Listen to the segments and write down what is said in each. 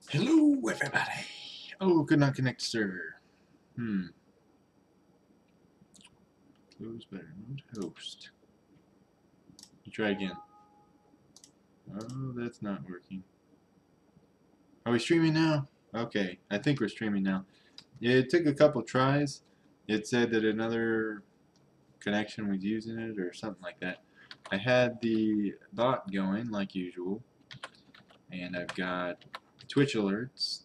Hello, everybody. Oh, could not connect to server. Close by remote host. You try again. Oh, that's not working. Are we streaming now? Okay, I think we're streaming now. Yeah, it took a couple tries. It said that another connection was using it or something like that. I had the bot going like usual, and I've got Twitch alerts,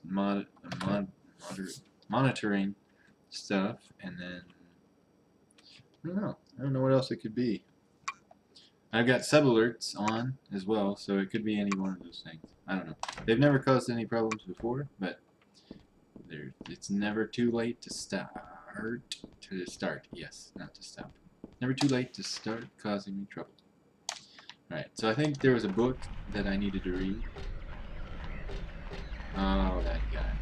monitoring stuff, and then I don't know what else it could be. I've got sub alerts on as well, so it could be any one of those things. I don't know. They've never caused any problems before, but it's never too late to start. To start, yes, not to stop. Never too late to start causing me trouble. Alright, so I think there was a book that I needed to read. Oh, that guy.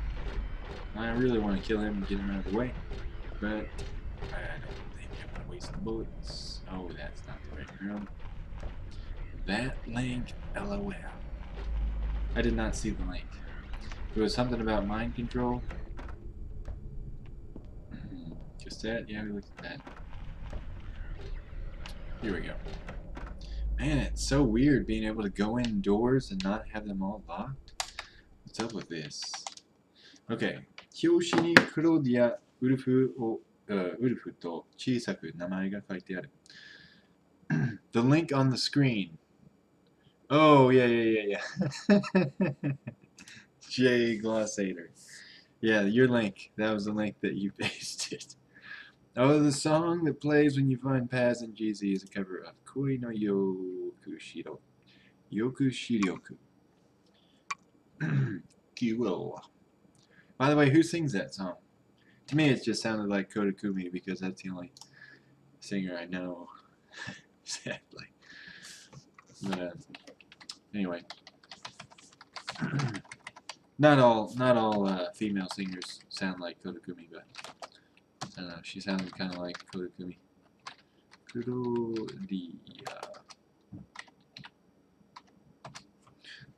I really want to kill him and get him out of the way, but I don't think I'm going to waste the bullets. Oh, that's not the right room. That link, LOL. I did not see the link. It was something about mind control. Just that? Yeah, we looked at that. Here we go. Man, it's so weird being able to go indoors and not have them all locked. What's up with this? Okay. 表紙にクローディア・ウルフと小さく名前が書いてある。The link on the screen. Oh, yeah. Jay Glossator. Yeah, your link. That was the link that you pasted. Oh, the song that plays when you find Paz and Jeezy is a cover of Koi no Yokushiro. Yokushiryoku. Kiro. By the way, who sings that song? To me, it just sounded like Kodakumi because that's the only singer I know. Sadly. But anyway, not all female singers sound like Kodakumi, but I don't know. She sounded kind of like Kodakumi. Kurodia.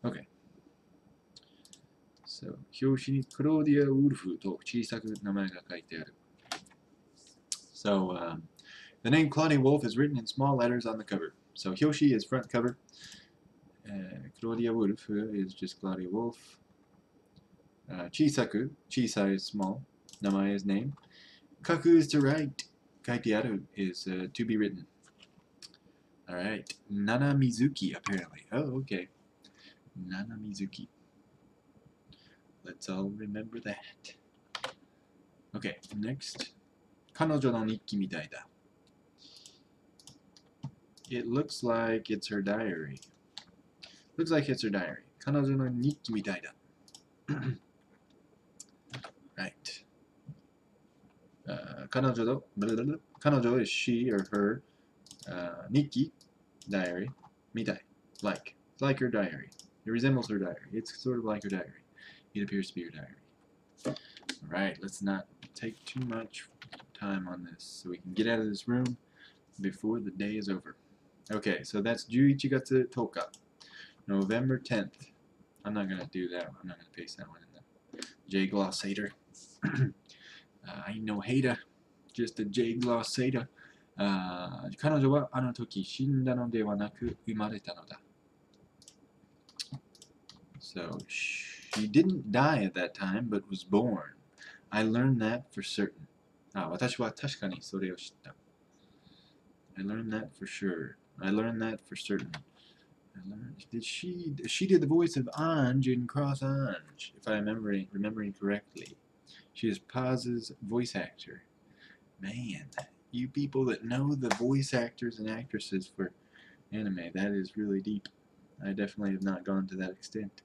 Okay. So, 表紙にクローディア・ウルフと小さく名前が書いてある。So, the name Claudia Wolf is written in small letters on the cover. So, Hyoshi is front cover. Claudia Wolf is just Claudia Wolf. Chisaku, Chisai is small. Namae is name. Kaku is to write. Kaitiaru is to be written. Alright. Nana Mizuki, apparently. Oh, okay. Nana Mizuki. Let's all remember that. Okay, next. 彼女の日記みたいだ. It looks like it's her diary. Looks like it's her diary. 彼女の日記みたいだ. Right. 彼女 is she or her. 日記 diary. みたい like. It's like her diary. It resembles her diary. It's sort of like her diary. It appears to be her diary. Alright, let's not take too much time on this so we can get out of this room before the day is over. Okay, so that's 11月10日. November 10th. I'm not going to do that one. I'm not going to paste that one in the J Gloss hater. I ain't no hater. Just a J Gloss hater. 彼女はあの時死んだのではなく生まれたのだ. So, she didn't die at that time, but was born. I learned that for certain. 私は確かにそれを知った. I learned that for sure. I learned that for certain. She did the voice of Ange in Cross Ange, if I'm remembering correctly. She is Paz's voice actor. Man, you people that know the voice actors and actresses for anime, that is really deep. I definitely have not gone to that extent.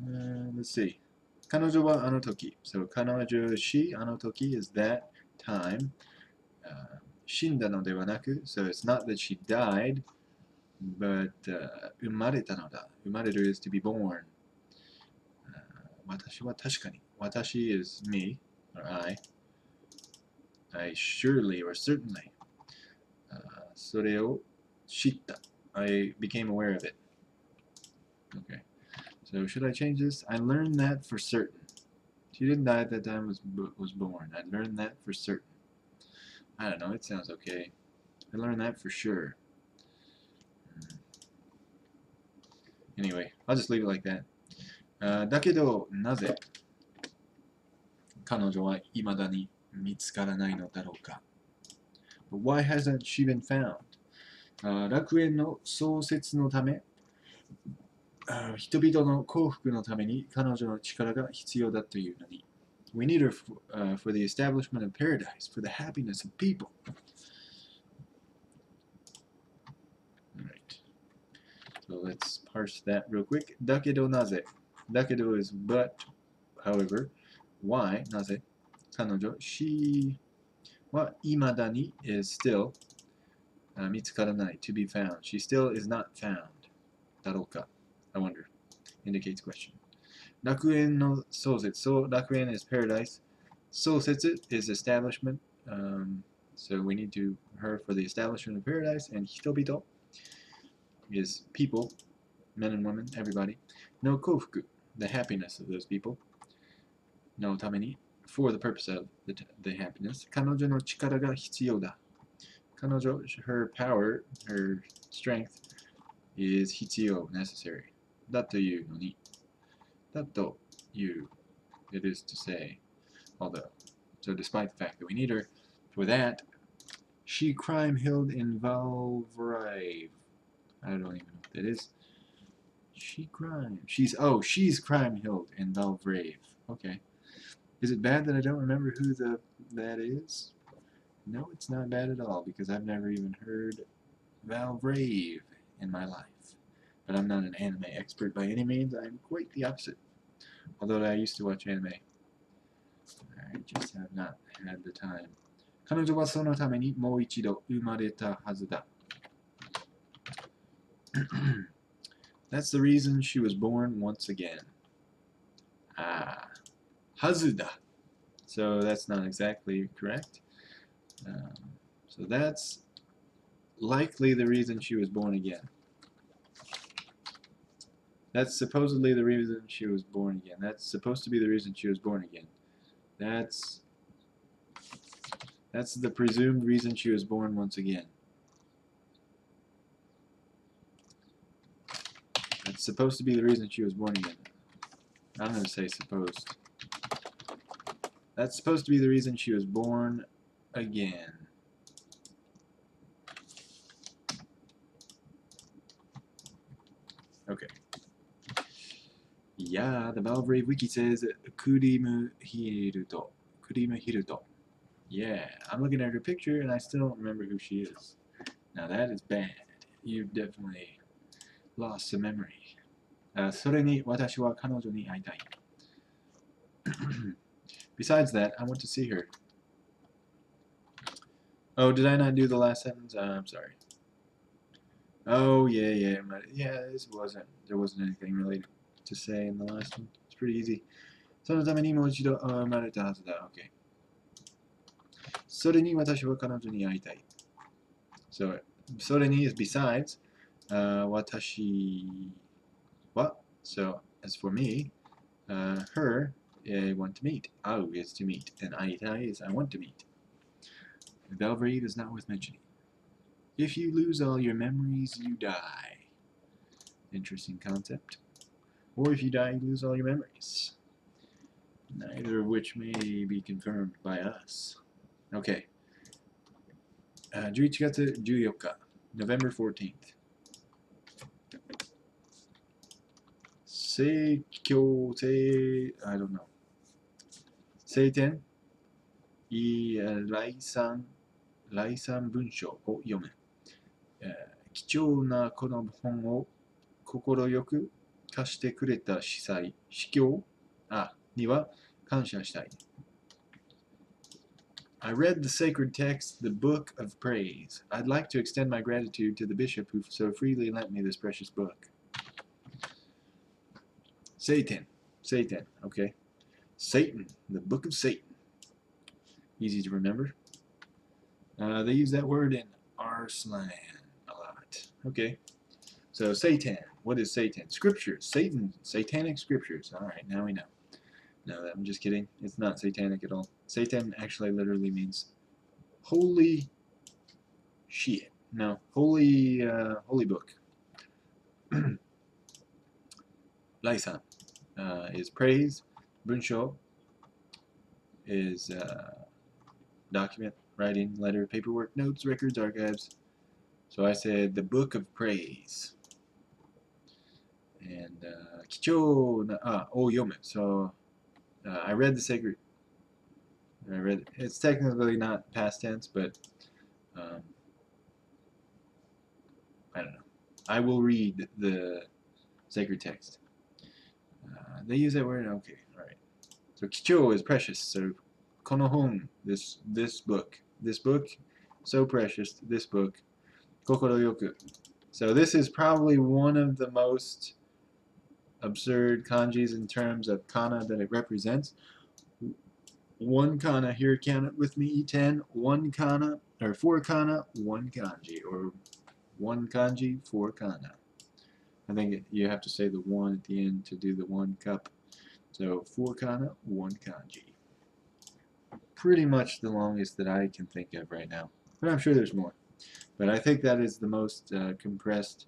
Let's see. 彼女はあの時. So, 彼女 she あの時 is that time. 死んだのではなく, so it's not that she died, but 生まれたのだ. 生まれる is to be born. 私は確かに. 私 is me, or I. I surely or certainly. それを知った. I became aware of it. Okay. So should I change this? I learned that for certain. She didn't die at that time was born. I learned that for certain. I don't know, it sounds okay. I learned that for sure. Anyway, I'll just leave it like that. だけど、なぜ彼女は未だに見つからないのだろうか。But why hasn't she been found? 楽園の創設のため、人々の幸福のために彼女の力が必要だというのに。We need her for the establishment of paradise, for the happiness of people. Alright. So let's parse that real quick. だけどなぜ。だけど is but, however. Why? なぜ。彼女、she は未だに is still 見つからない to be found. She still is not found. だろうか I wonder. Indicates question. 楽園の創設 So 楽園 is paradise. 創設 is establishment. So we need to her for the establishment of paradise. And 人々 is people, men and women, everybody. No 幸福 the happiness of those people. のために for the purpose of the happiness. 彼女の力が必要だ。彼女 her power, her strength is 必要 necessary. だというのに。だという it is to say. Although, so despite the fact that we need her for that, she crime held in Valvrave. I don't even know what that is. She's crime held in Valvrave. Okay. Is it bad that I don't remember who that is? No, it's not bad at all, because I've never even heard Valvrave in my life. But I'm not an anime expert by any means. I'm quite the opposite. Although I used to watch anime. I just have not had the time. 彼女はそのためにもう一度生まれたはずだ。That's the reason she was born once again. Hazuda. So that's not exactly correct. So that's likely the reason she was born again. That's supposedly the reason she was born again. That's supposed to be the reason she was born again. That's the presumed reason she was born once again. That's supposed to be the reason she was born again. I'm going to say supposed. That's supposed to be the reason she was born again. Okay. Yeah, the Valvrave wiki says Kurimu Hiruto. Kurimu Hiruto. Yeah, I'm looking at her picture and I still don't remember who she is. Now that is bad. You've definitely lost some memory. それに私は彼女に会いたい. Besides that, I want to see her. Oh, did I not do the last sentence? I'm sorry. Oh, yeah. There wasn't anything really to say in the last one. It's pretty easy. そのためにもう一度生まれたはずだ. Okay. それに私は彼女に会いたい. So, それに is besides. 私は So, as for me, her, I want to meet. Au is to meet. And aitai is I want to meet. Valvrave is not worth mentioning. If you lose all your memories, you die. Interesting concept. Or if you die, you lose all your memories. Neither of which may be confirmed by us. Okay. 11月14日, November 14th. I don't know. 聖典来賛文章を読む。貴重なこの本を心よく貸してくれた司教には感謝したい。I read the sacred text, the book of praise. I'd like to extend my gratitude to the bishop who so freely lent me this precious book. Satan, okay. Satan, the book of Satan. Easy to remember. They use that word in our slang a lot. Okay, so Satan. What is Satan? Scriptures. Satan. Satanic scriptures. Alright, now we know. No, I'm just kidding. It's not satanic at all. Satan actually literally means holy shit. No, holy book. Laisan is praise. Bunsho is document, writing, letter, paperwork, notes, records, archives. So I said the book of praise. And kicho yomu. So I read the sacred. It's technically not past tense, but I don't know. I will read the sacred text. They use that word. Okay, all right. So kicho is precious. So konohon, this book, so precious. This book, kokoro yoku. So this is probably one of the most absurd kanjis in terms of kana that it represents. One kana, here, count it with me, E10, one kana, or 4 kana, 1 kanji, or 1 kanji, 4 kana. I think you have to say the 1 at the end to do the 1 cup. So 4 kana, 1 kanji. Pretty much the longest that I can think of right now. But I'm sure there's more. But I think that is the most compressed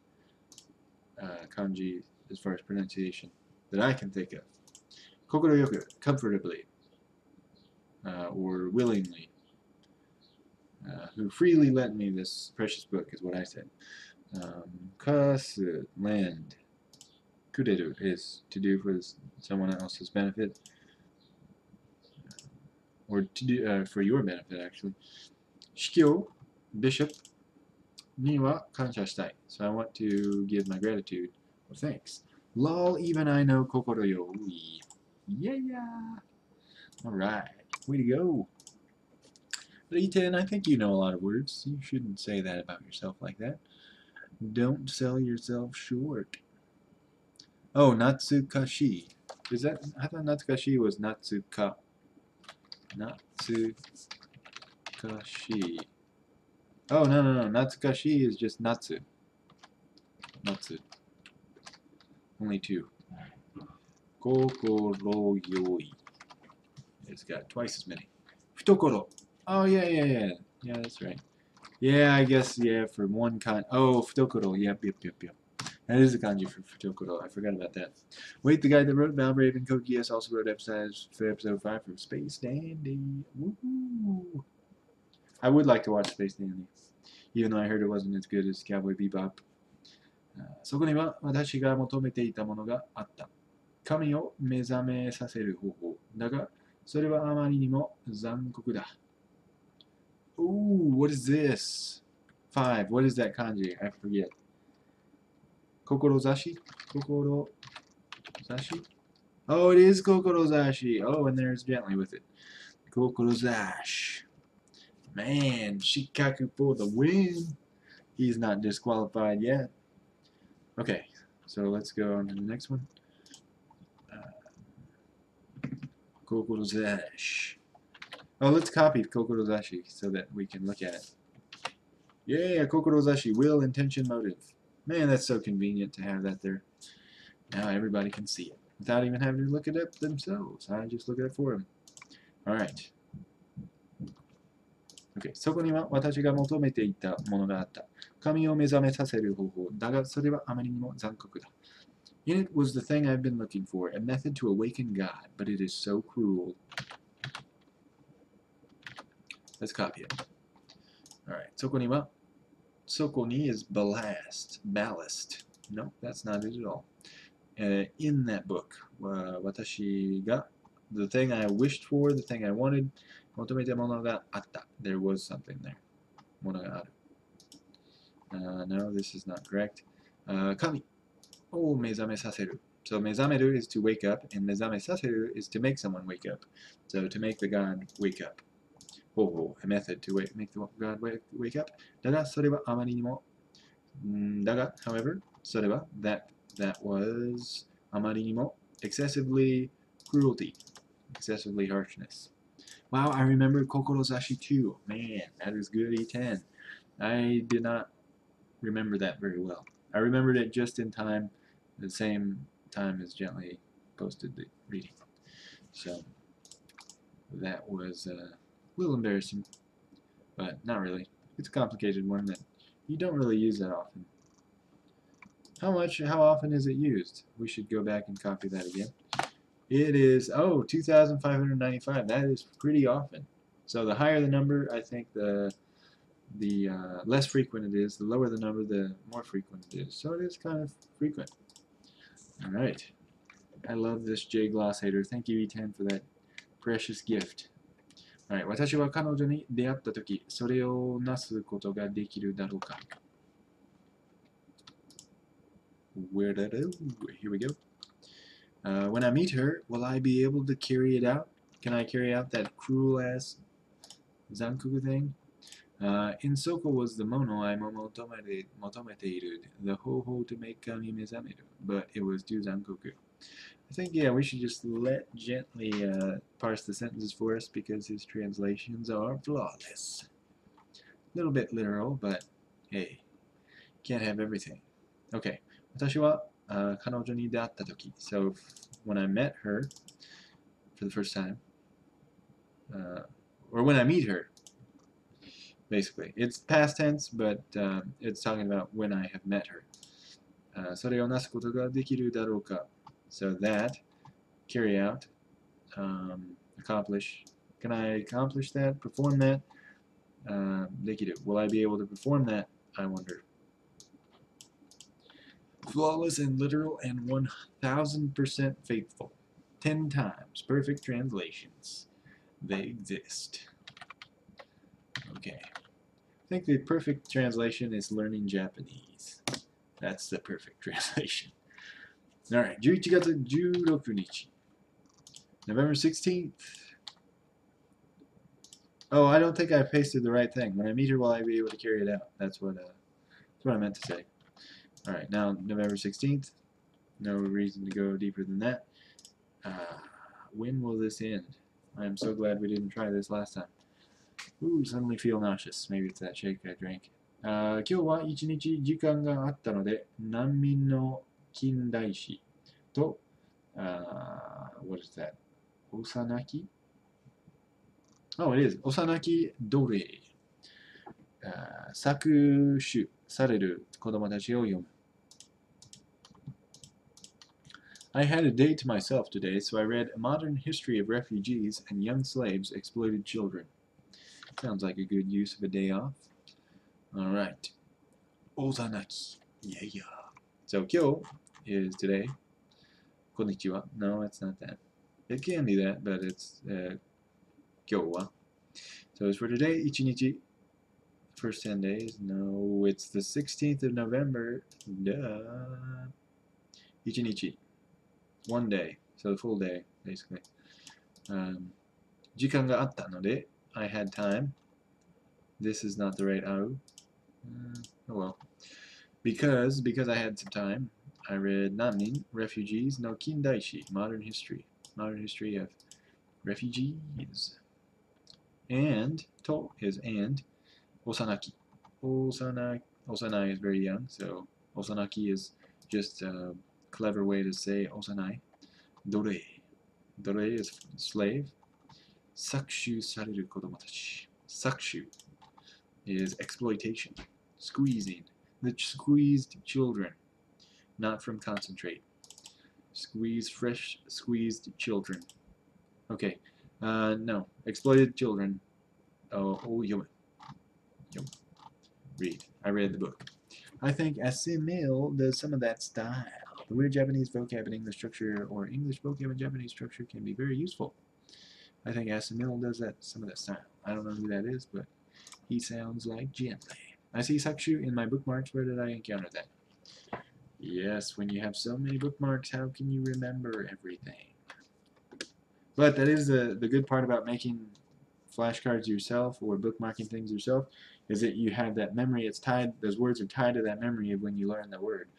kanji as far as pronunciation that I can think of. Kokoro yoku, comfortably, or willingly, who freely lent me this precious book is what I said. Kasu, lend. Kureru is to do for someone else's benefit, or to do for your benefit actually. Shikyo, bishop, ni wa kansha shitai. So I want to give my gratitude or thanks. Lol, even I know kokoro yoi. Yeah. Alright, way to go. But E10, I think you know a lot of words. You shouldn't say that about yourself like that. Don't sell yourself short. Oh, Natsukashi. Is that? I thought Natsukashi was Natsuka. Natsukashi. Oh, no. Natsukashi is just Natsu. Natsu. Only 2. Kokoro yoi. It's got twice as many. Futokoro. Oh, yeah. Yeah, that's right. Yeah, I guess, yeah, for one kind. Oh, Futokoro. Yep. That is a kanji for Futokoro. I forgot about that. Wait, the guy that wrote Valraven Code Geass also wrote episodes for episode 5 for Space Dandy. Woohoo! I would like to watch Space Dandy, even though I heard it wasn't as good as Cowboy Bebop. そこには私が求めていたものがあった。神を目覚めさせる方法。だが、それはあまりにも残酷だ。Ooh, what is this? 5. What is that kanji? I forget. Kokorozashi? Kokorozashi? Oh, it is Kokorozashi. Oh, and there's gently with it. Kokorozashi. Man, Shikaku for the win. He's not disqualified yet. Okay, so let's go on to the next one. Kokorozashi. Oh, let's copy Kokorozashi so that we can look at it. Yeah, Kokorozashi, will, intention, motive. Man, that's so convenient to have that there. Now everybody can see it without even having to look it up themselves. I just look it up for them. Alright. Okay. そこには私が求めていたものがあった。神を目覚めさせる方法。だがそれはあまりにも残酷だ。In it was the thing I've been looking for, a method to awaken God, but it is so cruel. Let's copy it. Alright. そこにはそこに is ballast. No, that's not it at all. In that book, 私が the thing I wished for, the thing I wanted, 求めたものがあった. There was something there. ものがある. No, this is not correct. 神を目覚めさせる. So 目覚める is to wake up, and 目覚めさせる is to make someone wake up. So to make the god wake up. A method to make the god wake up. だがそれはあまりにもだが however それは that was あまりにも excessively cruelty, excessively harshness. Wow, I remember Kokorozashi too. Man, that is good E10. I did not remember that very well. I remembered it just in time the same time as gently posted the reading. So that was a little embarrassing, but not really. It's a complicated one that you don't really use that often. How often is it used? We should go back and copy that again. It is, 2,595. That is pretty often. So the higher the number, I think the less frequent it is. The lower the number, the more frequent it is. So it is kind of frequent. All right. I love this J Gloss hater. Thank you, E10, for that precious gift. All right. 私は彼女に出会ったとき、それをなすことができるだろうか。Where did it? Here we go. When I meet her, will I be able to carry it out? Can I carry out that cruel-ass Zankuku thing? In Soko was the mono I motometeiru, the ho-ho to make kami mezameru, but it was to Zankuku. I think, yeah, we should just let gently parse the sentences for us because his translations are flawless. A little bit literal, but hey, can't have everything. Okay. 私は彼女に出会ったとき So when I met her for the first time, or when I meet her, basically. It's past tense, but it's talking about when I have met her. それをなすことができるだろうか So that, carry out, accomplish. Can I accomplish that? Perform that? できる Will I be able to perform that? I wonder. Flawless and literal and 1000% faithful. 10 times. Perfect translations. They exist. Okay. I think the perfect translation is learning Japanese. That's the perfect translation. Alright, 11月16日. November 16th. Oh, I don't think I pasted the right thing. When I meet her, will I be able to carry it out? That's what I meant to say. Alright, now November 16th. No reason to go deeper than that. When will this end? I'm so glad we didn't try this last time. Ooh, suddenly feel nauseous. Maybe it's that shake I drank. 今日は一日時間があったので、難民の近代史と、what is that? 幼き Oh, it is. 幼き奴隷。搾取される子供たちを読む。I had a day to myself today, so I read A Modern History of Refugees and Young Slaves Exploited Children. Sounds like a good use of a day off. Alright. Ozanaki. Yeah. So, kyo is today. Konnichiwa. No, it's not that. It can be that, but it's kyo wa. So it's for today, ichinichi. First 10 days. No, it's the 16th of November. Duh. Ichinichi. 1 day. So the full day, basically. 時間があったので I had time. This is not the right au. Oh well. Because I had some time, I read Namin, Refugees, no Kindaishi, Modern History. Modern History of Refugees. And, to is and, Osanaki. Osanai is very young, so Osanaki is just a clever way to say Osanai. Dore. Dore is slave. Sakushu sareru kodomotachi. Sakushu is exploitation, squeezing. The squeezed children, not from concentrate. Squeeze fresh squeezed children. Okay, no, exploited children. Oh, yomen. Read. I read the book. I think Asimil does some of that style. The weird Japanese vocab and English structure, or English vocab and Japanese structure, can be very useful. I think Asimil does some of that style. I don't know who that is, but he sounds like gently. I see Sakushu in my bookmarks. Where did I encounter that? Yes, when you have so many bookmarks, how can you remember everything? But that is the good part about making flashcards yourself or bookmarking things yourself, is that you have that memory. It's tied. Those words are tied to that memory of when you learn the word.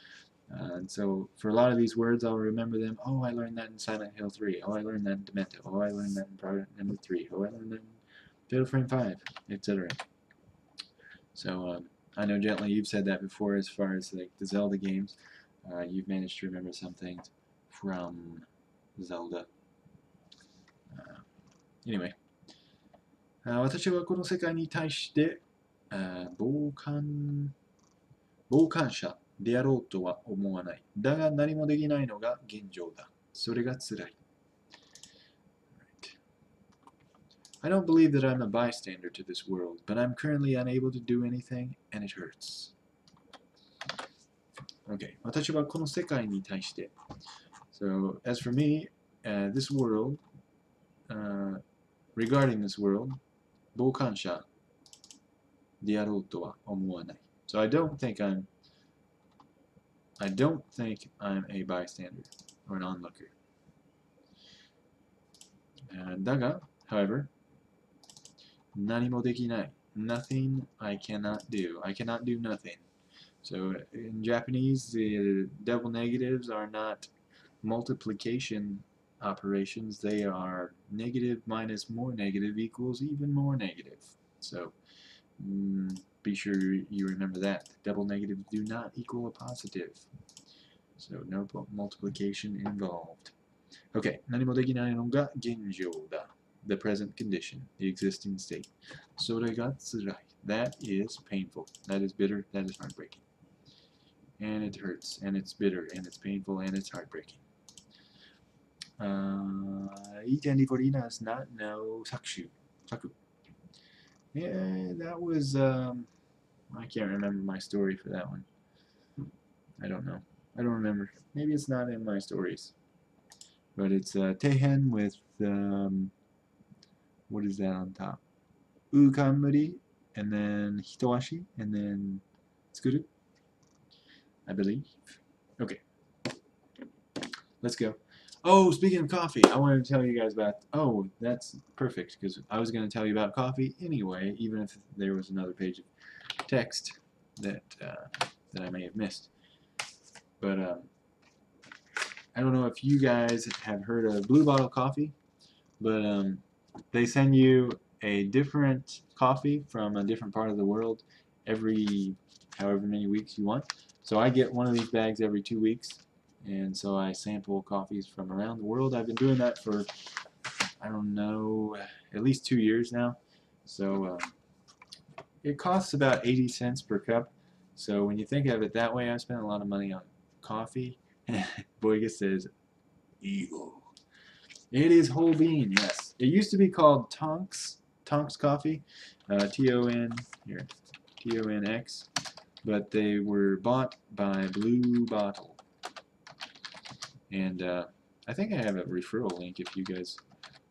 And so for a lot of these words, I'll remember them. Oh, I learned that in Silent Hill 3. Oh, I learned that in Demento. Oh, I learned that in Project Number 3. Oh, I learned that in Fatal Frame 5, etc. So I know, Gently, you've said that before as far as like the Zelda games. you've managed to remember some things from Zelda. Anyway, 私はこの世界に対して傍観者であろうとは思わない。だが何もできないのが現状だ。それが辛い。I don't believe that I'm a bystander to this world, but I'm currently unable to do anything, and it hurts. Okay, 私はこの世界に対して。So, as for me, this world, regarding this world, 傍観者であろうとは思わない。So I don't think I'm a bystander or an onlooker. だが、however, 何もできない。Nothing I cannot do. I cannot do nothing. So in Japanese, the double negatives are not multiplication operations. They are negative minus more negative equals even more negative. So be sure you remember that. Double negatives do not equal a positive. So no multiplication involved. Okay, 何もできないのが現状だ。The present condition, the existing state. それが辛い. That is painful. That is bitter. That is heartbreaking. And it hurts. And it's bitter. And it's painful. And it's heartbreaking. Eat Andy Forina is not no Saku. Yeah, that was, I can't remember my story for that one. I don't know. I don't remember. Maybe it's not in my stories. But it's Teihen with, what is that on top? Ukamuri, and then Hitoashi, and then Tsukuru, I believe. Okay. Let's go. Oh, speaking of coffee, I wanted to tell you guys about, oh, that's perfect, because I was going to tell you about coffee anyway, even if there was another page of text that I may have missed. But I don't know if you guys have heard of Blue Bottle Coffee, but they send you a different coffee from a different part of the world every however many weeks you want. So I get one of these bags every 2 weeks, and so I sample coffees from around the world. I've been doing that for, I don't know, at least 2 years now. So it costs about 80 cents per cup. So when you think of it that way, I spent a lot of money on coffee. Boyga says, evil. It is whole bean, yes. It used to be called Tonks Coffee, T-O-N-X, but they were bought by Blue Bottle. And I think I have a referral link if you guys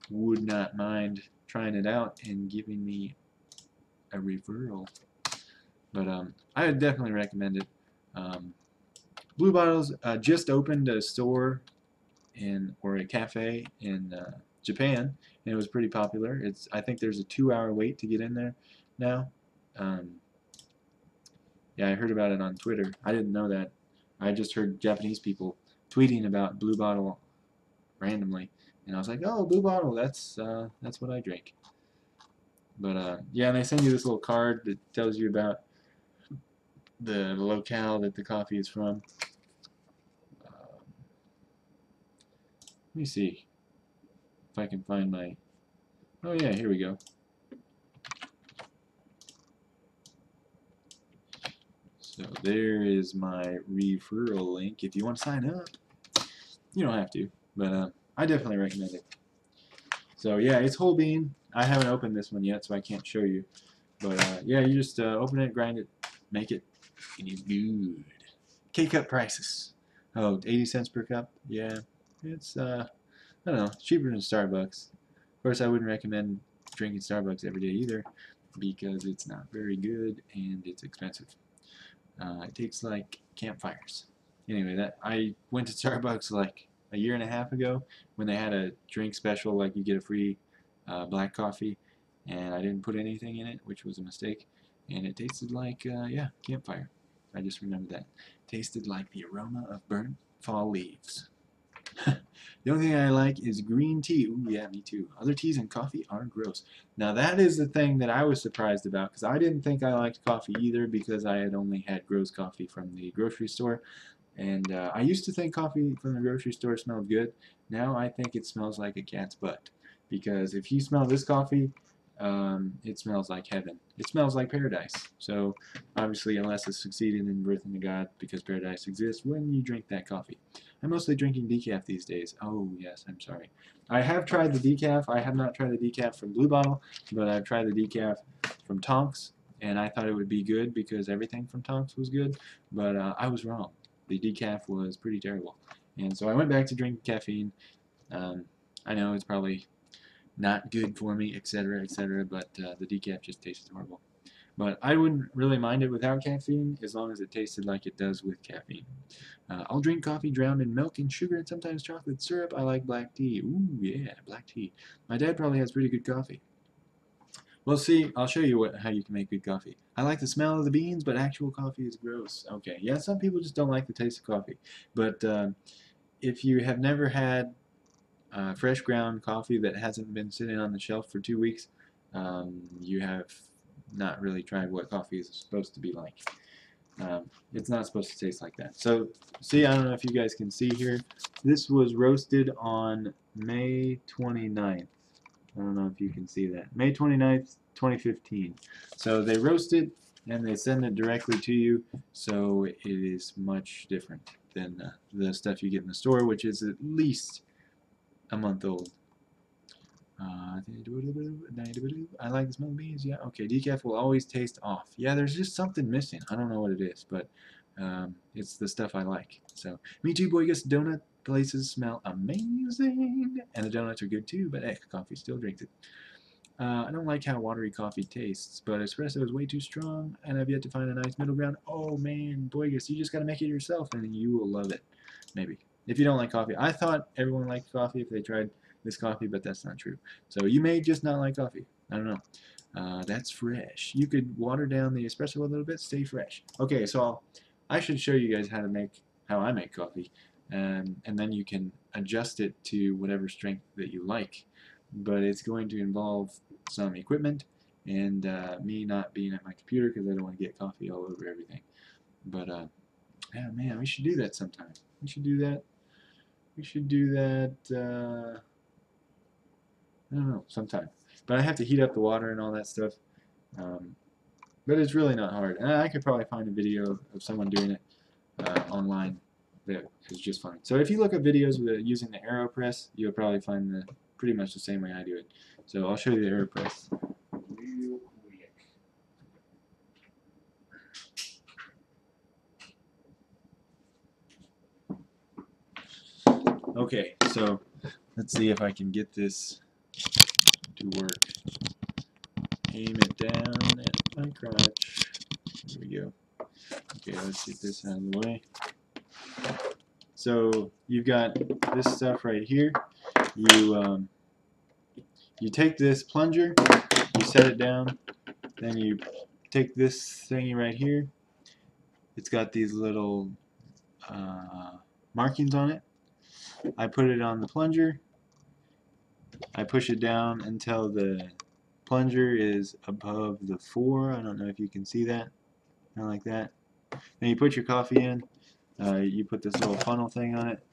would not mind trying it out and giving me a referral. But I would definitely recommend it. Blue Bottles just opened a store or a cafe in Japan, and it was pretty popular. I think there's a 2-hour wait to get in there now. Yeah, I heard about it on Twitter. I didn't know that. I just heard Japanese people tweeting about Blue Bottle randomly, and I was like, oh, Blue Bottle, that's what I drink. But yeah, and they send you this little card that tells you about the locale that the coffee is from. Let me see if I can find my, oh yeah, here we go. So there is my referral link. If you want to sign up, you don't have to, but I definitely recommend it. So yeah, it's whole bean. I haven't opened this one yet, so I can't show you. But yeah, you just open it, grind it, make it, and it's good. K-cup prices. Oh, 80 cents per cup. Yeah, it's I don't know, cheaper than Starbucks. Of course, I wouldn't recommend drinking Starbucks every day either, because it's not very good and it's expensive. It tastes like campfires. Anyway, I went to Starbucks like a year and a half ago when they had a drink special, like you get a free black coffee, and I didn't put anything in it, which was a mistake, and it tasted like, yeah, campfire. I just remembered that. Tasted like the aroma of burnt fall leaves. The only thing I like is green tea. Ooh, yeah, me too. Other teas and coffee are gross. Now that is the thing that I was surprised about, because I didn't think I liked coffee either, because I had only had gross coffee from the grocery store. And I used to think coffee from the grocery store smelled good. Now I think it smells like a cat's butt. Because if you smell this coffee, it smells like heaven. It smells like paradise. So obviously, unless it's succeeded in birthing a god, because paradise exists when you drink that coffee. I'm mostly drinking decaf these days. Oh yes, I'm sorry. I have tried the decaf. I have not tried the decaf from Blue Bottle, but I've tried the decaf from Tonks, and I thought it would be good because everything from Tonks was good, but I was wrong. The decaf was pretty terrible, and so I went back to drinking caffeine. Um, I know it's probably not good for me, etc., but the decaf just tasted horrible. But I wouldn't really mind it without caffeine as long as it tasted like it does with caffeine. I'll drink coffee drowned in milk and sugar and sometimes chocolate syrup. I like black tea. Ooh, yeah, black tea. My dad probably has pretty good coffee. Well, see, I'll show you how you can make good coffee. I like the smell of the beans, but actual coffee is gross. Okay, yeah, some people just don't like the taste of coffee. But if you have never had fresh ground coffee that hasn't been sitting on the shelf for 2 weeks, you have not really tried what coffee is supposed to be like. It's not supposed to taste like that. So, see, I don't know if you guys can see here. This was roasted on May 29th. I don't know if you can see that. May 29th, 2015. So they roast it and they send it directly to you, so it is much different than the stuff you get in the store, which is at least a month old. I like the smell of beans. Yeah, okay. Decaf will always taste off. Yeah, there's just something missing. I don't know what it is, but it's the stuff I like. So, me too, boy. Guess donut places smell amazing, and the donuts are good too. But coffee still drinks it. I don't like how watery coffee tastes, but espresso is way too strong, and I've yet to find a nice middle ground. Oh man, Boygus, you just gotta make it yourself, and you will love it. Maybe. If you don't like coffee. I thought everyone liked coffee if they tried this coffee, but that's not true. So you may just not like coffee. I don't know. That's fresh. You could water down the espresso a little bit, stay fresh. Okay, so I should show you guys how I make coffee, and then you can adjust it to whatever strength that you like. But it's going to involve some equipment and me not being at my computer because I don't want to get coffee all over everything. But yeah, man, we should do that sometime. We should do that. We should do that. I don't know, sometime. But I have to heat up the water and all that stuff. Um, but it's really not hard. And I could probably find a video of someone doing it online that is just fine. So if you look at videos using the AeroPress, you'll probably find pretty much the same way I do it. So I'll show you the AeroPress real quick. Okay, so let's see if I can get this to work. Aim it down at my crotch. Here we go. Okay, let's get this out of the way. So you've got this stuff right here. You take this plunger, you set it down, then you take this thingy right here. It's got these little markings on it. I put it on the plunger. I push it down until the plunger is above the 4. I don't know if you can see that. Kind of like that. Then you put your coffee in. You put this little funnel thing on it.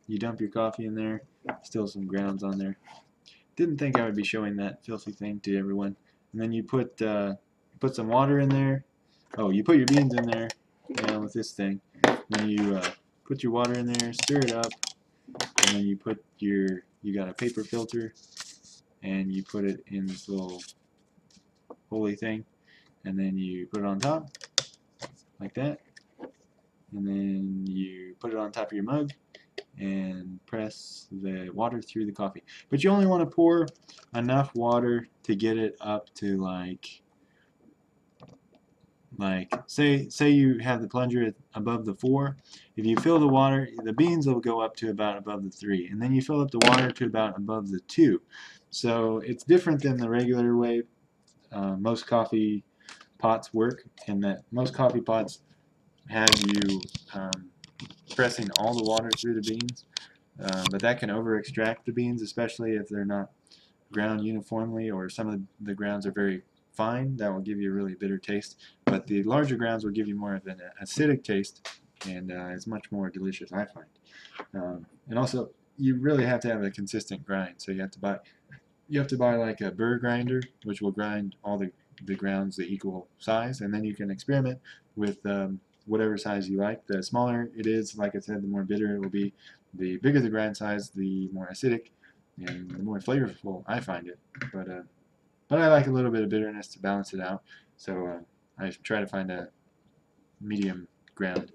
You dump your coffee in there. Still some grounds on there. Didn't think I would be showing that filthy thing to everyone. And then you put some water in there. Oh, you put your beans in there with this thing. Then you put your water in there, stir it up, and then you got a paper filter, and you put it in this little holy thing, and then you put it on top, like that, and then you put it on top of your mug, and press the water through the coffee. But you only want to pour enough water to get it up to like say you have the plunger above the 4. If you fill the water, the beans will go up to about above the 3, and then you fill up the water to about above the 2. So it's different than the regular way most coffee pots work, in that most coffee pots have you pressing all the water through the beans, but that can over extract the beans, especially if they're not ground uniformly, or some of the grounds are very fine. That will give you a really bitter taste, but the larger grounds will give you more of an acidic taste, and it's much more delicious, I find. And also, you really have to have a consistent grind, so you have to buy like a burr grinder, which will grind all the grounds the equal size, and then you can experiment with whatever size you like. The smaller it is, like I said, the more bitter it will be. The bigger the grind size, the more acidic and the more flavorful I find it. But I like a little bit of bitterness to balance it out, so I try to find a medium ground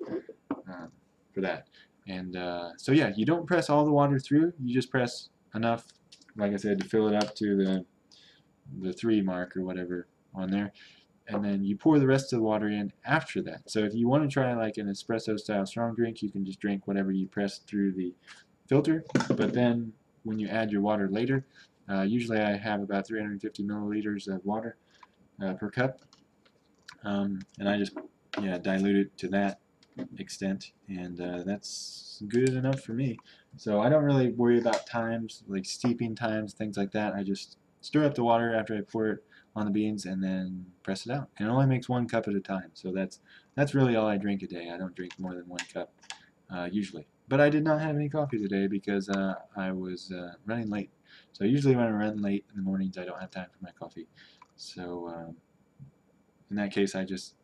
for that. And so yeah, you don't press all the water through. You just press enough, like I said, to fill it up to the 3 mark or whatever on there, and then you pour the rest of the water in after that. So if you want to try like an espresso style strong drink, you can just drink whatever you press through the filter. But then when you add your water later, usually I have about 350 milliliters of water per cup, and I just dilute it to that extent, and that's good enough for me. So I don't really worry about times, like steeping times, things like that. I just stir up the water after I pour it on the beans and then press it out. And it only makes 1 cup at a time, so that's really all I drink a day. I don't drink more than 1 cup usually. But I did not have any coffee today because I was running late. So usually when I run late in the mornings, I don't have time for my coffee. So in that case, I just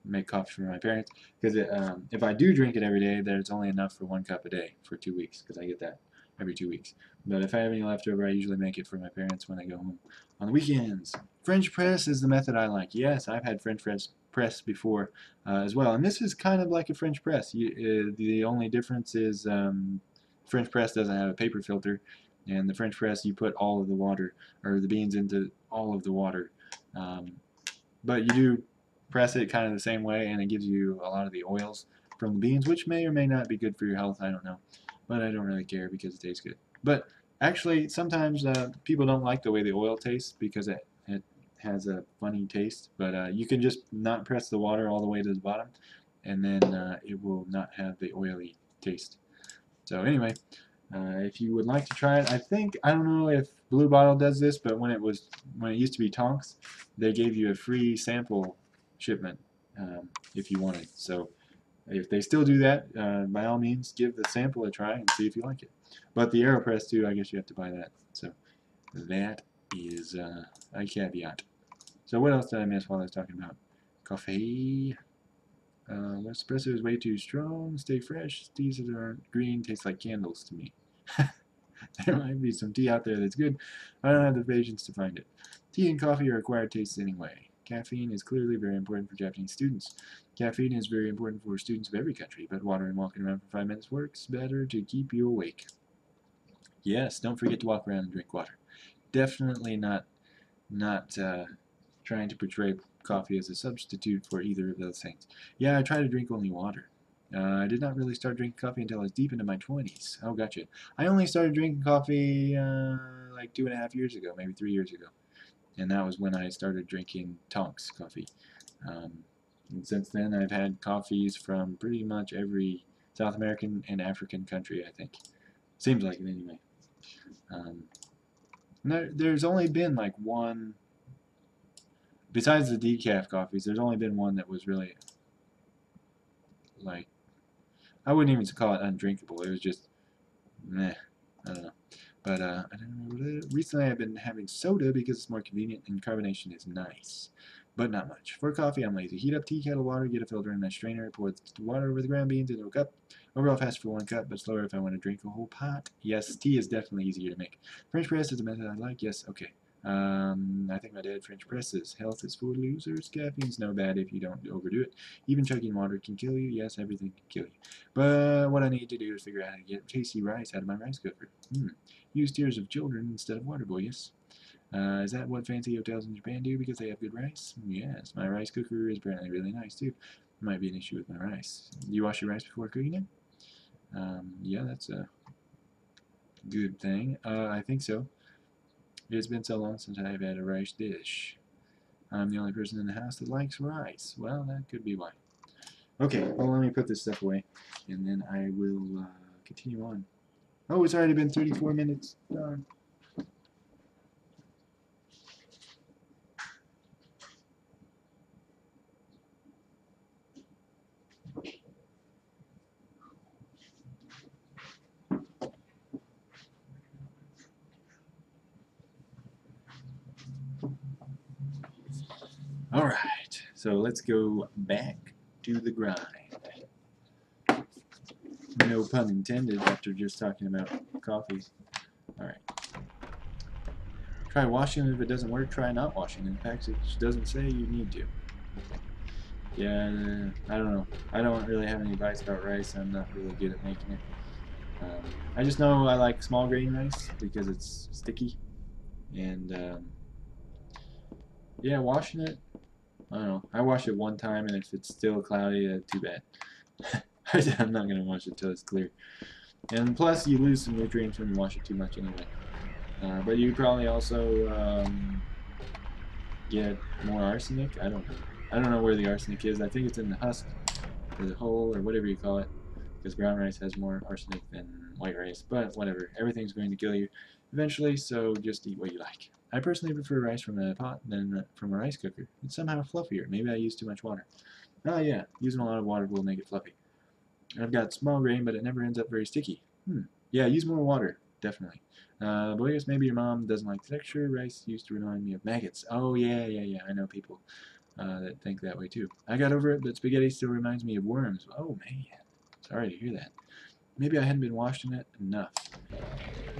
make coffee for my parents, because if I do drink it every day, there's only enough for 1 cup a day for 2 weeks, because I get that every 2 weeks. But if I have any leftover, I usually make it for my parents when I go home on the weekends. French press is the method I like. Yes, I've had French press before as well, and this is kind of like a French press. The only difference is French press doesn't have a paper filter, and the French press you put all of the water, or the beans into all of the water, but you do press it kind of the same way, and it gives you a lot of the oils from the beans, which may or may not be good for your health. I don't know, but I don't really care because it tastes good. But actually, sometimes people don't like the way the oil tastes because it has a funny taste. But you can just not press the water all the way to the bottom, and then it will not have the oily taste. So anyway, if you would like to try it, I don't know if Blue Bottle does this, but when it used to be Tonks, they gave you a free sample shipment if you wanted. So if they still do that, by all means, give the sample a try and see if you like it. But the AeroPress too, I guess you have to buy that. So that is a caveat. So what else did I miss while I was talking about coffee? Espresso is way too strong. Stay fresh. Teas that aren't green taste like candles to me. There might be some tea out there that's good. I don't have the patience to find it. Tea and coffee are acquired tastes anyway. Caffeine is clearly very important for Japanese students. Caffeine is very important for students of every country, but water and walking around for 5 minutes works better to keep you awake. Yes, don't forget to walk around and drink water. Definitely not trying to portray coffee as a substitute for either of those things. Yeah, I try to drink only water. I did not really start drinking coffee until I was deep into my 20s. Oh, gotcha. I only started drinking coffee like 2.5 years ago, maybe 3 years ago. And that was when I started drinking Tonks coffee. And since then, I've had coffees from pretty much every South American and African country, I think. Seems like it anyway. There's only been like one, besides the decaf coffees, there's only been one that was really, like, I wouldn't even call it undrinkable. It was just, meh, I don't know. But I don't know. Recently, I've been having soda because it's more convenient and carbonation is nice, but not much. For coffee, I'm lazy. Heat up tea kettle water, get a filter and a strainer, pour the water over the ground beans into a cup. Overall fast for 1 cup, but slower if I want to drink a whole pot. Yes, tea is definitely easier to make. French press is a method I like. Yes, okay. I think my dad French presses. Health is for losers. Caffeine's no bad if you don't overdo it. Even chugging water can kill you. Yes, everything can kill you. But what I need to do is figure out how to get tasty rice out of my rice cooker. Use tears of children instead of water boys. Is that what fancy hotels in Japan do because they have good rice? Yes, my rice cooker is apparently really nice too. Might be an issue with my rice. Do you wash your rice before cooking it? Yeah, that's a good thing. I think so. It's been so long since I've had a rice dish. I'm the only person in the house that likes rice. Well, that could be why. Okay, well, let me put this stuff away, and then I will continue on. Oh, it's already been 34 minutes. Darn. Alright, so let's go back to the grind. No pun intended after just talking about coffees. Alright. Try washing it. If it doesn't work, try not washing it. In fact, it doesn't say you need to. Yeah, I don't know. I don't really have any advice about rice. I'm not really good at making it. I just know I like small grain rice because it's sticky. And yeah, washing it, I don't know. I wash it one time, and if it's still cloudy, too bad. I'm not going to wash it till it's clear. And plus, you lose some nutrients when you wash it too much anyway. But you probably also get more arsenic. I don't know. I don't know where the arsenic is. I think it's in the husk, or the hull, or whatever you call it, because brown rice has more arsenic than white rice. But whatever. Everything's going to kill you eventually, so just eat what you like. I personally prefer rice from a pot than from a rice cooker. It's somehow fluffier. Maybe I use too much water. Oh yeah, using a lot of water will make it fluffy. I've got small grain, but it never ends up very sticky. Yeah, use more water, definitely. But I guess maybe your mom doesn't like the texture. Rice used to remind me of maggots. Oh yeah. I know people that think that way too. I got over it, but spaghetti still reminds me of worms. Oh man, sorry to hear that. Maybe I hadn't been washing it enough.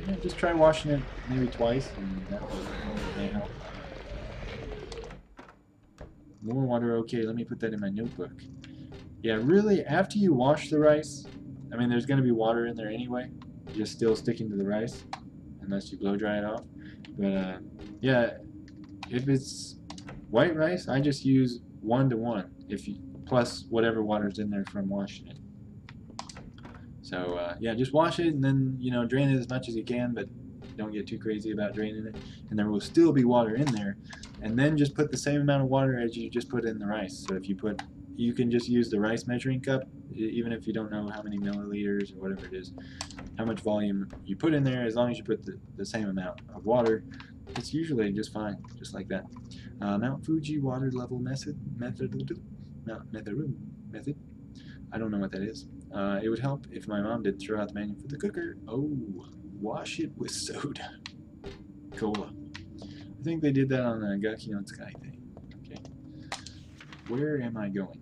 Yeah, just try washing it maybe twice, and that may help. More water, okay, let me put that in my notebook. Yeah, really, after you wash the rice, I mean, there's going to be water in there anyway, just still sticking to the rice, unless you blow dry it off. But, yeah, if it's white rice, I just use 1 to 1, plus whatever water's in there from washing it. So, yeah, just wash it and then, drain it as much as you can, but don't get too crazy about draining it. And there will still be water in there. And then just put the same amount of water as you just put in the rice. So if you can just use the rice measuring cup, even if you don't know how many milliliters or whatever it is, how much volume you put in there, as long as you put the same amount of water, it's usually just fine, just like that. Mount Fuji water level method. I don't know what that is. It would help if my mom did throw out the manual for the cooker. Oh, wash it with soda. Cola. I think they did that on the Gaki no Tsukai thing. Okay. Where am I going?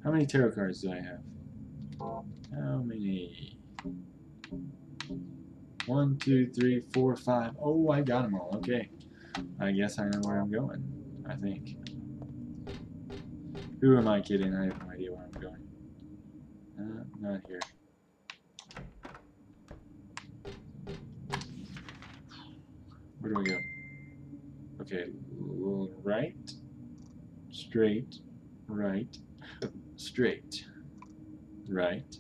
How many tarot cards do I have? How many? 1, 2, 3, 4, 5. Oh, I got them all. Okay. I guess I know where I'm going. I think. Who am I kidding? I have no idea where I'm going. Not here. Where do I go? Okay, right, straight, right, straight, right,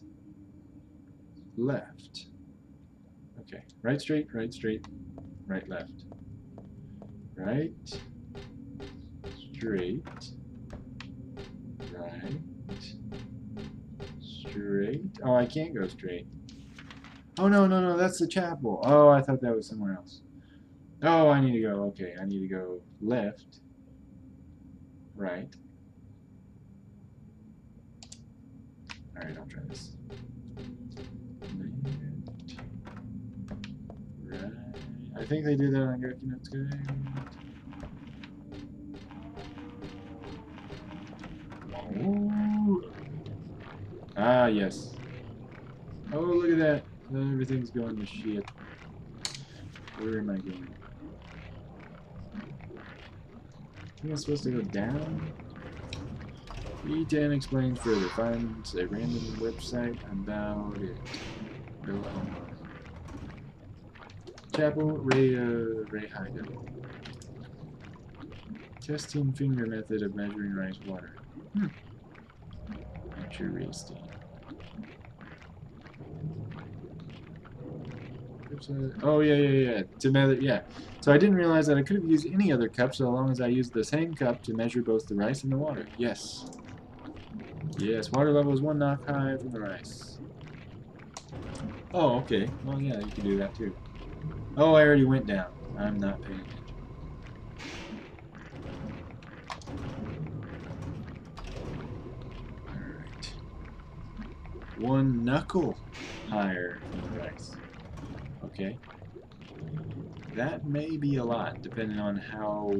left. Okay, right, straight, right, left. Right, straight, right, straight. Oh, I can't go straight. Oh, no, that's the chapel. Oh, I thought that was somewhere else. Oh, I need to go, okay, I need to go left, right. Alright, I'll try this. Left, right. I think they did that on Gaki no Tsukai. Ooh. Ah, yes. Oh, look at that. Everything's going to shit. Where am I going? I think I'm supposed to go down. E10 explains further. Finds a random website about it. Go on. Chapel Ray Haida. Testing finger method of measuring rice water. Interesting. Oh yeah. To measure, yeah. So I didn't realize that I could have used any other cup so long as I used the same cup to measure both the rice and the water. Yes. Yes, water level is 1 knock high from the rice. Oh, okay. Well, yeah, you can do that too. Oh, I already went down. I'm not paying attention. Alright. 1 knuckle higher from the rice. Okay. That may be a lot, depending on how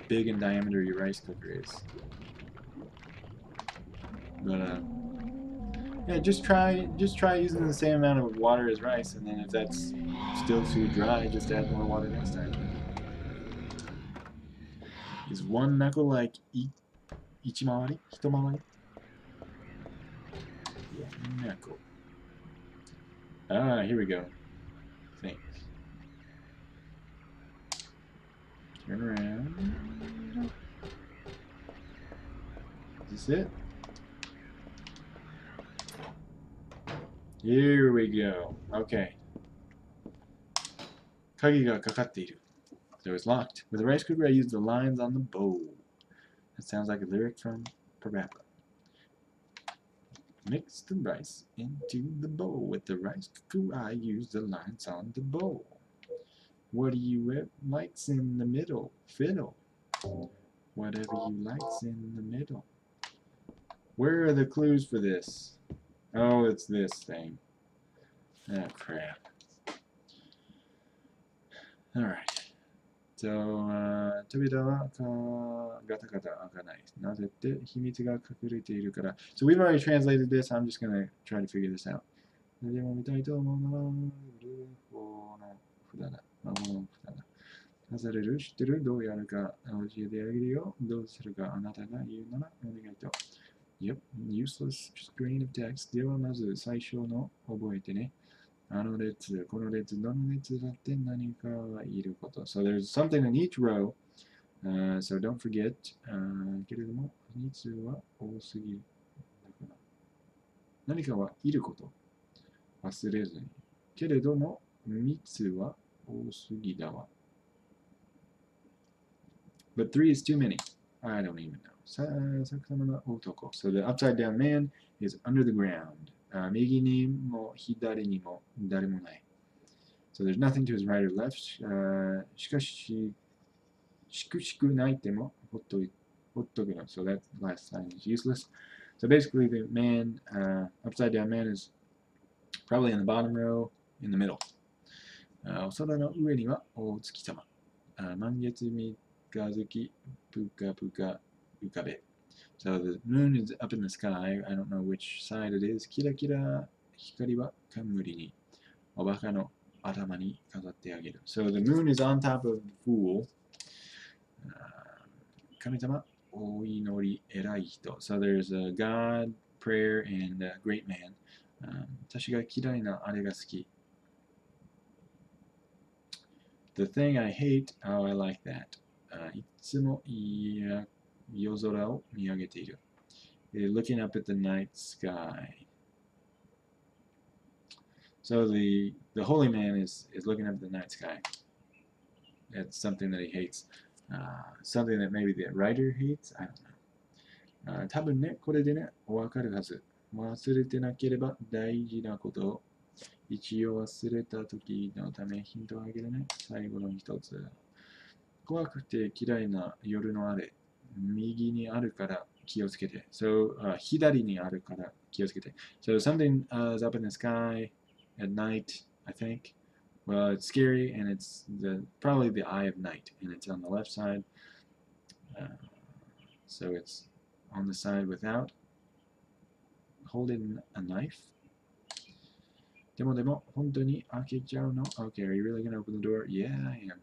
big in diameter your rice cooker is. But yeah, just try using the same amount of water as rice, and then if that's still too dry, just add more water next time. Is one knuckle like ichimawari? Hitomawari? One knuckle. Ah, here we go. Thanks. Turn around. Is this it? Here we go. Okay. Kagi ga kakatteiru. So it's locked. With the rice cooker, I used the lines on the bowl. That sounds like a lyric from Parappa. Mix the rice into the bowl. With the rice cooker, I use the lines on the bowl. What do you likes in the middle? Fiddle. Whatever you likes in the middle. Where are the clues for this? Oh, it's this thing. Oh, crap. Alright. So, 扉はガタガタ開かない。なぜって秘密が隠れているから。So we've already translated this. I'm just going to try to figure this out. でも見たいと思うのは、法の札だ。魔法の札だ。出される知ってるどうやるか教えてあげるよ。どうするかあなたが言うならお願いと。Yep, useless screen of text. ではまず最初の覚えてね。あの列、この列、どの列だって何かいること。So there's something in each row. So don't forget. けれども、列は多すぎる。だから何かはいること。忘れずに。けれども、密は多すぎだわ。But 3 is too many. I don't even know. 様の男. So the upside down man is under the ground. 右にも左にも誰もない。So there's nothing to his right or left. しかし、しくしく泣いてもほっとくの。So that last line is useless. So basically the man, upside down man is probably in the bottom row, in the middle. お空の上にはお月様。満月三日月ぷかぷか浮かべ。So the moon is up in the sky. I don't know which side it is. キラキラ光は冠におバカの頭に飾ってあげる。So the moon is on top of the fool. 神様、お祈り、偉い人。So there's a God, prayer, and a great man. 私が嫌いなあれが好き。The thing I hate, oh, I like that. いつも夜空を見上げている。Looking up at the night sky. So the holy man is looking up at the night sky. It's something that he hates. Something that maybe the writer hates? I don't know. 多分ね、これでね、お分かるはず。忘れてなければ大事なことを一応忘れた時のためヒントをあげるね。最後の一つ。怖くて嫌いな夜のあれ。右にあるから気をつけて。So, 左にあるから気をつけて。So something is up in the sky at night, I think. Well, it's scary and it's probably the eye of night and it's on the left side. So it's on the side without holding a knife. でも、本当に開けちゃうの? Okay, are you really gonna open the door? Yeah, I am.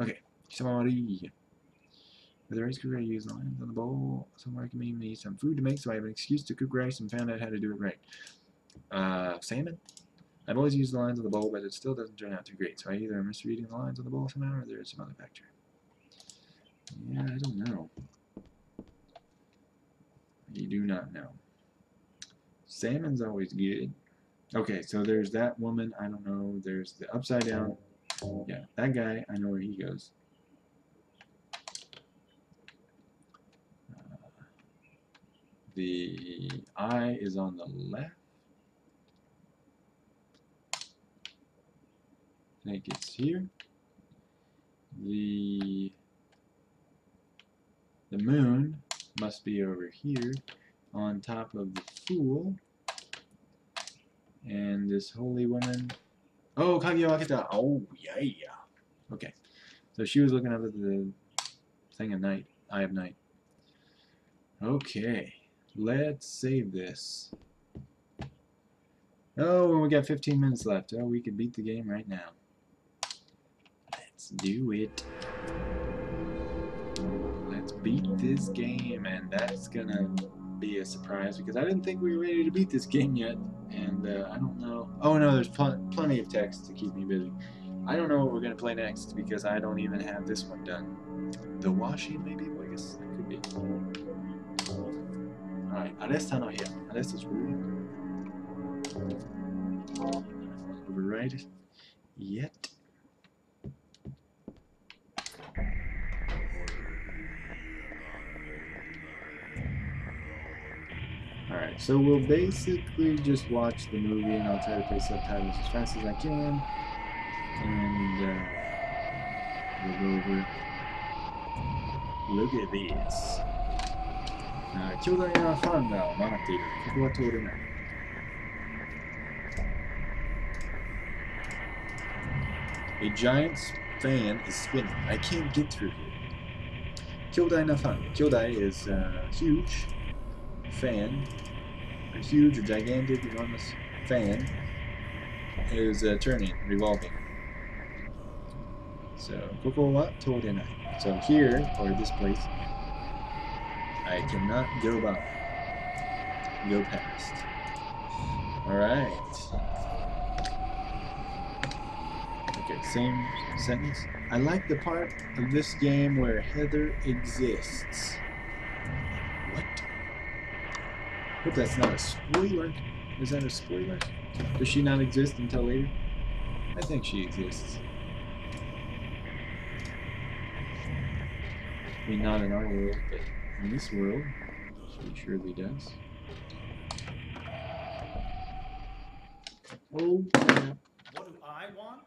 Okay, 一回り. With the rice cooker, I used the lines on the bowl. Someone recommended me some food to make, so I have an excuse to cook rice and found out how to do it right. Salmon? I've always used the lines on the bowl, but it still doesn't turn out too great, so I either am misreading the lines on the bowl somehow, or there's some other factor. Yeah, I don't know. You do not know. Salmon's always good. Okay, so there's that woman, I don't know. There's the upside down. Yeah, that guy, I know where he goes. The eye is on the left. I think it's here. The moon must be over here on top of the fool. And this holy woman. Oh, Kagi wa aketa. Oh, yeah. Okay. So she was looking up at the Thing of night. Eye of night. Okay. Let's save this. Oh, we got 15 minutes left. Oh, we could beat the game right now. Let's do it. Let's beat this game, and that's gonna be a surprise because I didn't think we were ready to beat this game yet, and I don't know. Oh no, there's plenty of text to keep me busy. I don't know what we're gonna play next because I don't even have this one done. The washing, maybe? Well, I guess that could be. Alright, Aresta no here. Aresta's ruling. Override it yet. Alright, so we'll basically just watch the movie and I'll try to play subtitles as fast as I can. And we'll go over. Look at this. 巨大なファンが回っている。ここは通れない。A giant fan is spinning. I can't get through here. 巨大なファン. Kyodai is huge. Fan. A huge or gigantic, enormous fan is turning, revolving. So, ここは通れない. So here, or this place, I cannot go by. Go past. Alright. Okay, same sentence. I like the part of this game where Heather exists. What? Hope that's not a spoiler. Is that a spoiler? Does she not exist until later? I think she exists. I mean, not in our world, but in this world, she surely does. Oh, crap. What do I want?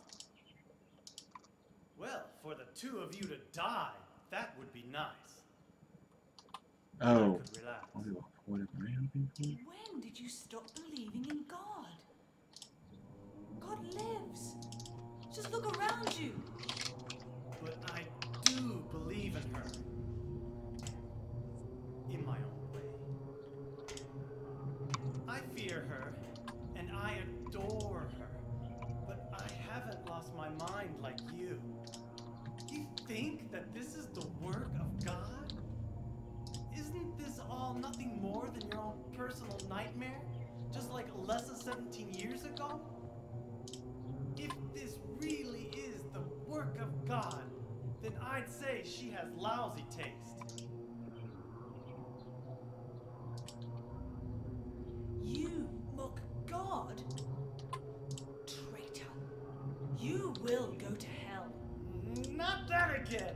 Well, for the two of you to die, that would be nice. Oh. I could relax. What am I hoping for? When did you stop believing in God? God lives. Just look around you. But I do believe in her. In my own way. I fear her, and I adore her. But I haven't lost my mind like you. You think that this is the work of God? Isn't this all nothing more than your own personal nightmare? Just like Alessa 17 years ago? If this really is the work of God, then I'd say she has lousy taste. You mock God? Traitor. You will go to hell. Not that again!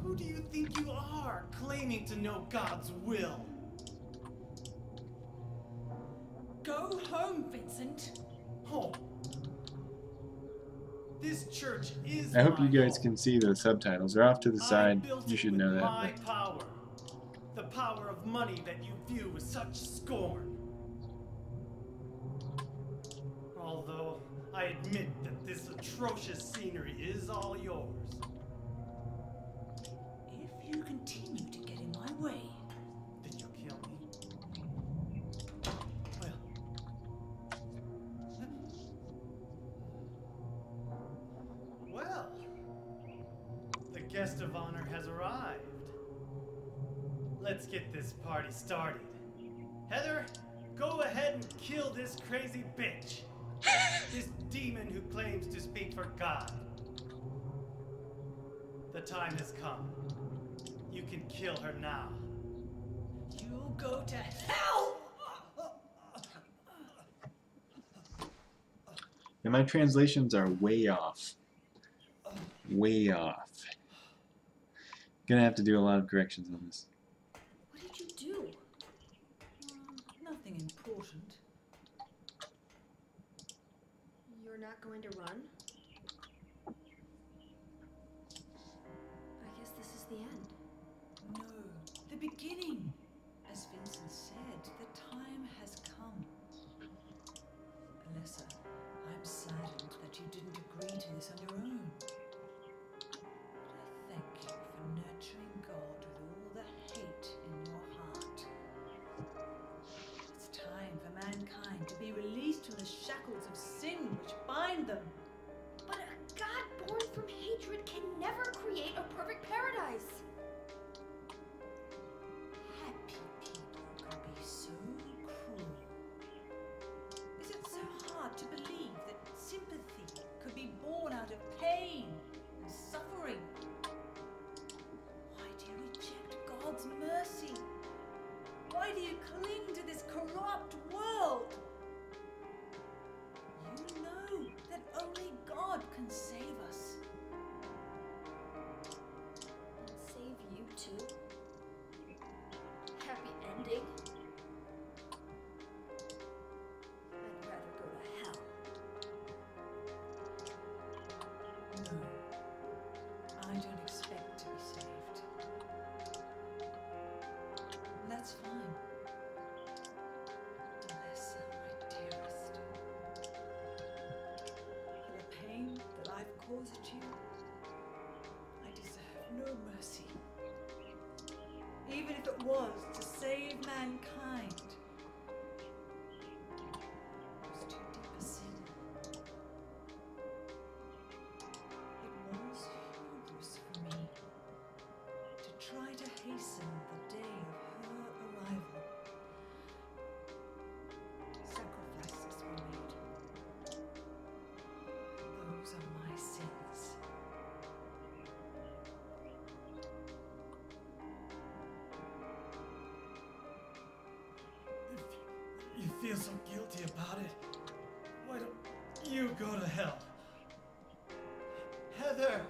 Who do you think you are, claiming to know God's will? Go home, Vincent. Home. This church is I hope my you guys home. can see the subtitles. They're off to the side. I built You it should with know that. my But power. The power of money that you view with such scorn. Although I admit that this atrocious scenery is all yours. If you continue to get in my way, Then you'll kill me. Well, the guest of honor has arrived. Let's get this party started. Heather, go ahead and kill this crazy bitch. This demon who claims to speak for God. The time has come. You can kill her now. you'll go to hell! and my translations are way off. Way off. Gonna have to do a lot of corrections on this. What did you do? Nothing important. You're not going to run? I guess this is the end. No, the beginning. As Vincent said, the time has come. Alessa, I'm saddened cling to this corrupt world. You know that only God can save us. And save you too? Happy ending? I'd rather go to hell. No, I don't expect to be saved. That's fine. Alessa, my dearest. For the pain that I've caused you, I deserve no mercy. Even if it was to save mankind. It was too deep a sin. It was hubris for me to try to hasten the day of her arrival. Sacrifices were made. Those are my sins. If you feel so guilty about it, why don't you go to hell? Heather,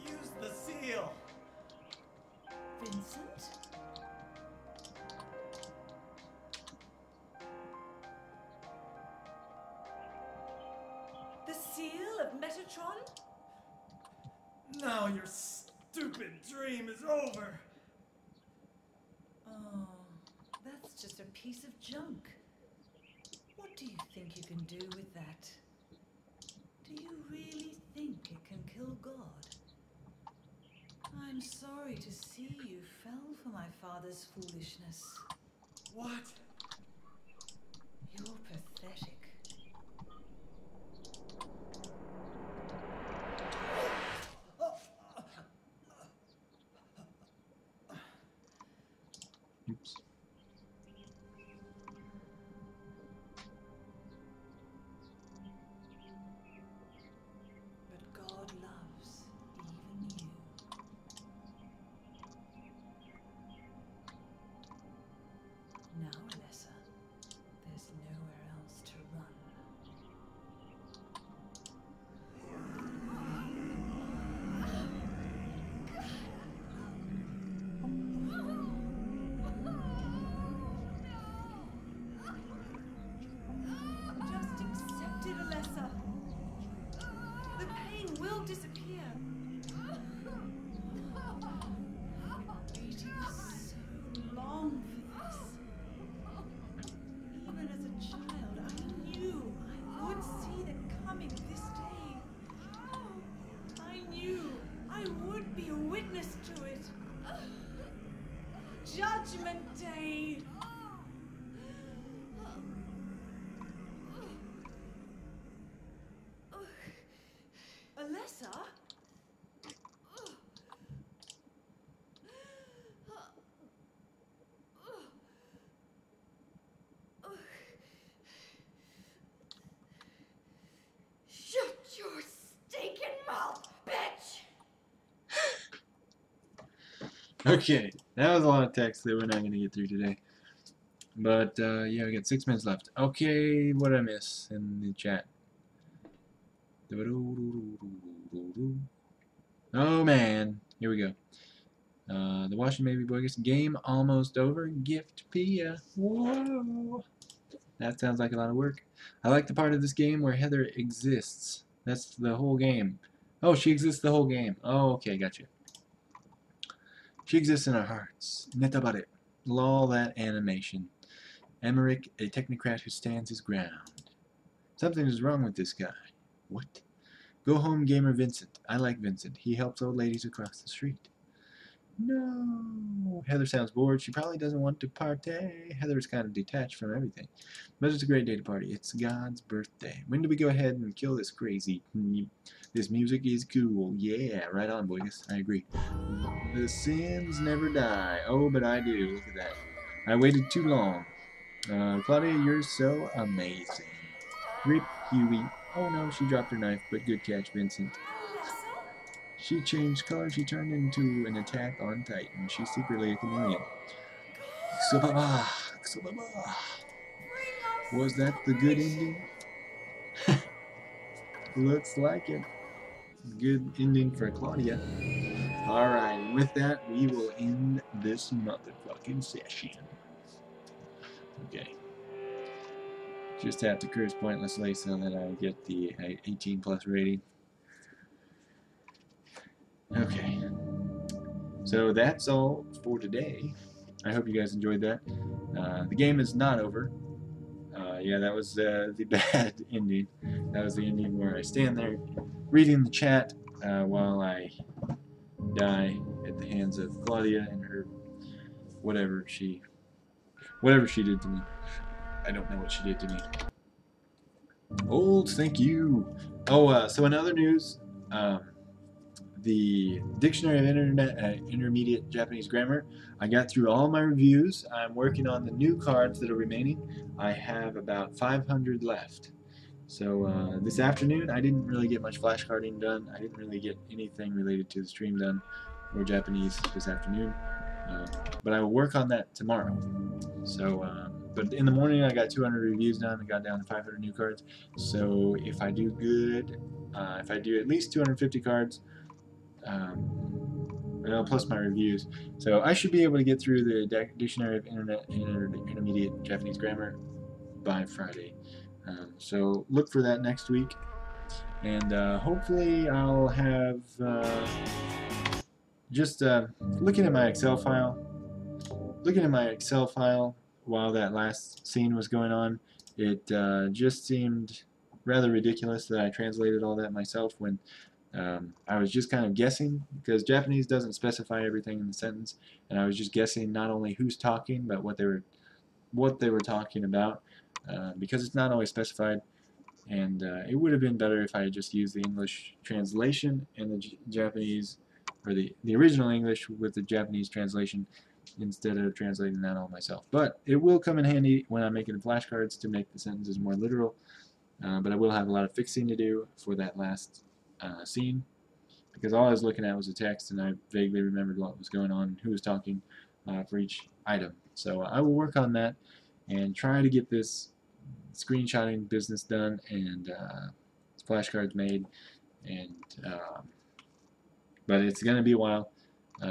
use the seal. Vincent? The seal of Metatron? Now your stupid dream is over. Oh, that's just a piece of junk. What do you think you can do with that? Do you really think it can kill God? I'm sorry to see you fell for my father's foolishness. What? You're pathetic. Oops. But God loves even you. Now, Alessa, there's nowhere else to run. Just accept it, Alessa. The pain will disappear. Waiting so long for this. Even as a child, I knew I would see the coming of this day. I knew I would be a witness to it. Judgment Day. Alessa? Shut your stinking mouth, bitch! Okay, that was a lot of text that we're not going to get through today. But, yeah, we got 6 minutes left. Okay, what did I miss in the chat? Oh, man. Here we go. The Washington Baby Bogus game almost over. Gift Pia. Whoa. That sounds like a lot of work. I like the part of this game where Heather exists. That's the whole game. Oh, she exists the whole game. Oh, okay, gotcha. She exists in our hearts. Netabare. Lol, that animation. Emmerich, a technocrat who stands his ground. Something is wrong with this guy. What? Go home, gamer Vincent. I like Vincent. He helps old ladies across the street. No. Heather sounds bored. She probably doesn't want to party. Heather's kind of detached from everything. But it's a great day to party. It's God's birthday. When do we go ahead and kill this crazy? This music is cool. Yeah, right on, boys. I agree. The sins never die. Oh, but I do. Look at that. I waited too long. Claudia, you're so amazing. Rip Huey. Oh no, she dropped her knife, but good catch, Vincent. She changed color. She turned into an attack on Titan. She's secretly a chameleon. So, Excellent. Bring us Was that the good salvation. ending? Looks like it. Good ending for Claudia. Alright, and with that, we will end this motherfucking session. Okay. Just have to curse pointlessly so that I get the 18 plus rating. Okay. So that's all for today. I hope you guys enjoyed that. The game is not over. Yeah, that was the bad ending. That was the ending where I stand there reading the chat while I die at the hands of Claudia and her whatever she did to me. I don't know what she did to me. Old, thank you. Oh, so in other news, the Dictionary of Intermediate Japanese Grammar, I got through all my reviews. I'm working on the new cards that are remaining. I have about 500 left. So this afternoon, I didn't really get much flashcarding done. I didn't really get anything related to the stream done or Japanese this afternoon. But I will work on that tomorrow. So, but in the morning, I got 200 reviews done and got down to 500 new cards. So if I do good, if I do at least 250 cards, plus my reviews, so I should be able to get through the Dictionary of Intermediate Japanese Grammar by Friday. So look for that next week, and hopefully I'll have just looking at my Excel file. Looking at my Excel file while that last scene was going on, it just seemed rather ridiculous that I translated all that myself when I was just kind of guessing, because Japanese doesn't specify everything in the sentence, and I was just guessing not only who's talking but what they were talking about, because it's not always specified. And it would have been better if I had just used the English translation and the Japanese, or the original English with the Japanese translation, instead of translating that all myself. But it will come in handy when I'm making the flashcards to make the sentences more literal. But I will have a lot of fixing to do for that last scene, because all I was looking at was the text, and I vaguely remembered what was going on and who was talking for each item. So I will work on that and try to get this screenshotting business done and flashcards made. And but it's going to be a while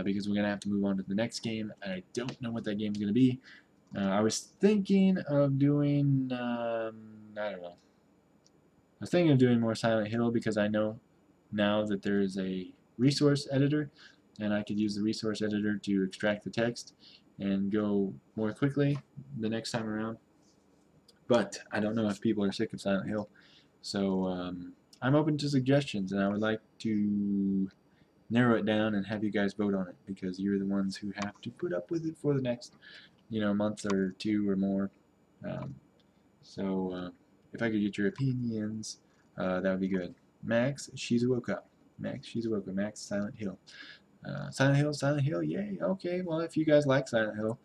because we're going to have to move on to the next game. I don't know what that game is going to be. I was thinking of doing, I don't know. I was thinking of doing more Silent Hill, because I know now that there is a resource editor, and I could use the resource editor to extract the text and go more quickly the next time around. But I don't know if people are sick of Silent Hill, so I'm open to suggestions, and I would like to narrow it down and have you guys vote on it, because you're the ones who have to put up with it for the next, month or two or more. So if I could get your opinions, that would be good. Max Shizuoka. Max Shizuoka. Max Silent Hill. Silent Hill, yay. Okay, well, if you guys like Silent Hill,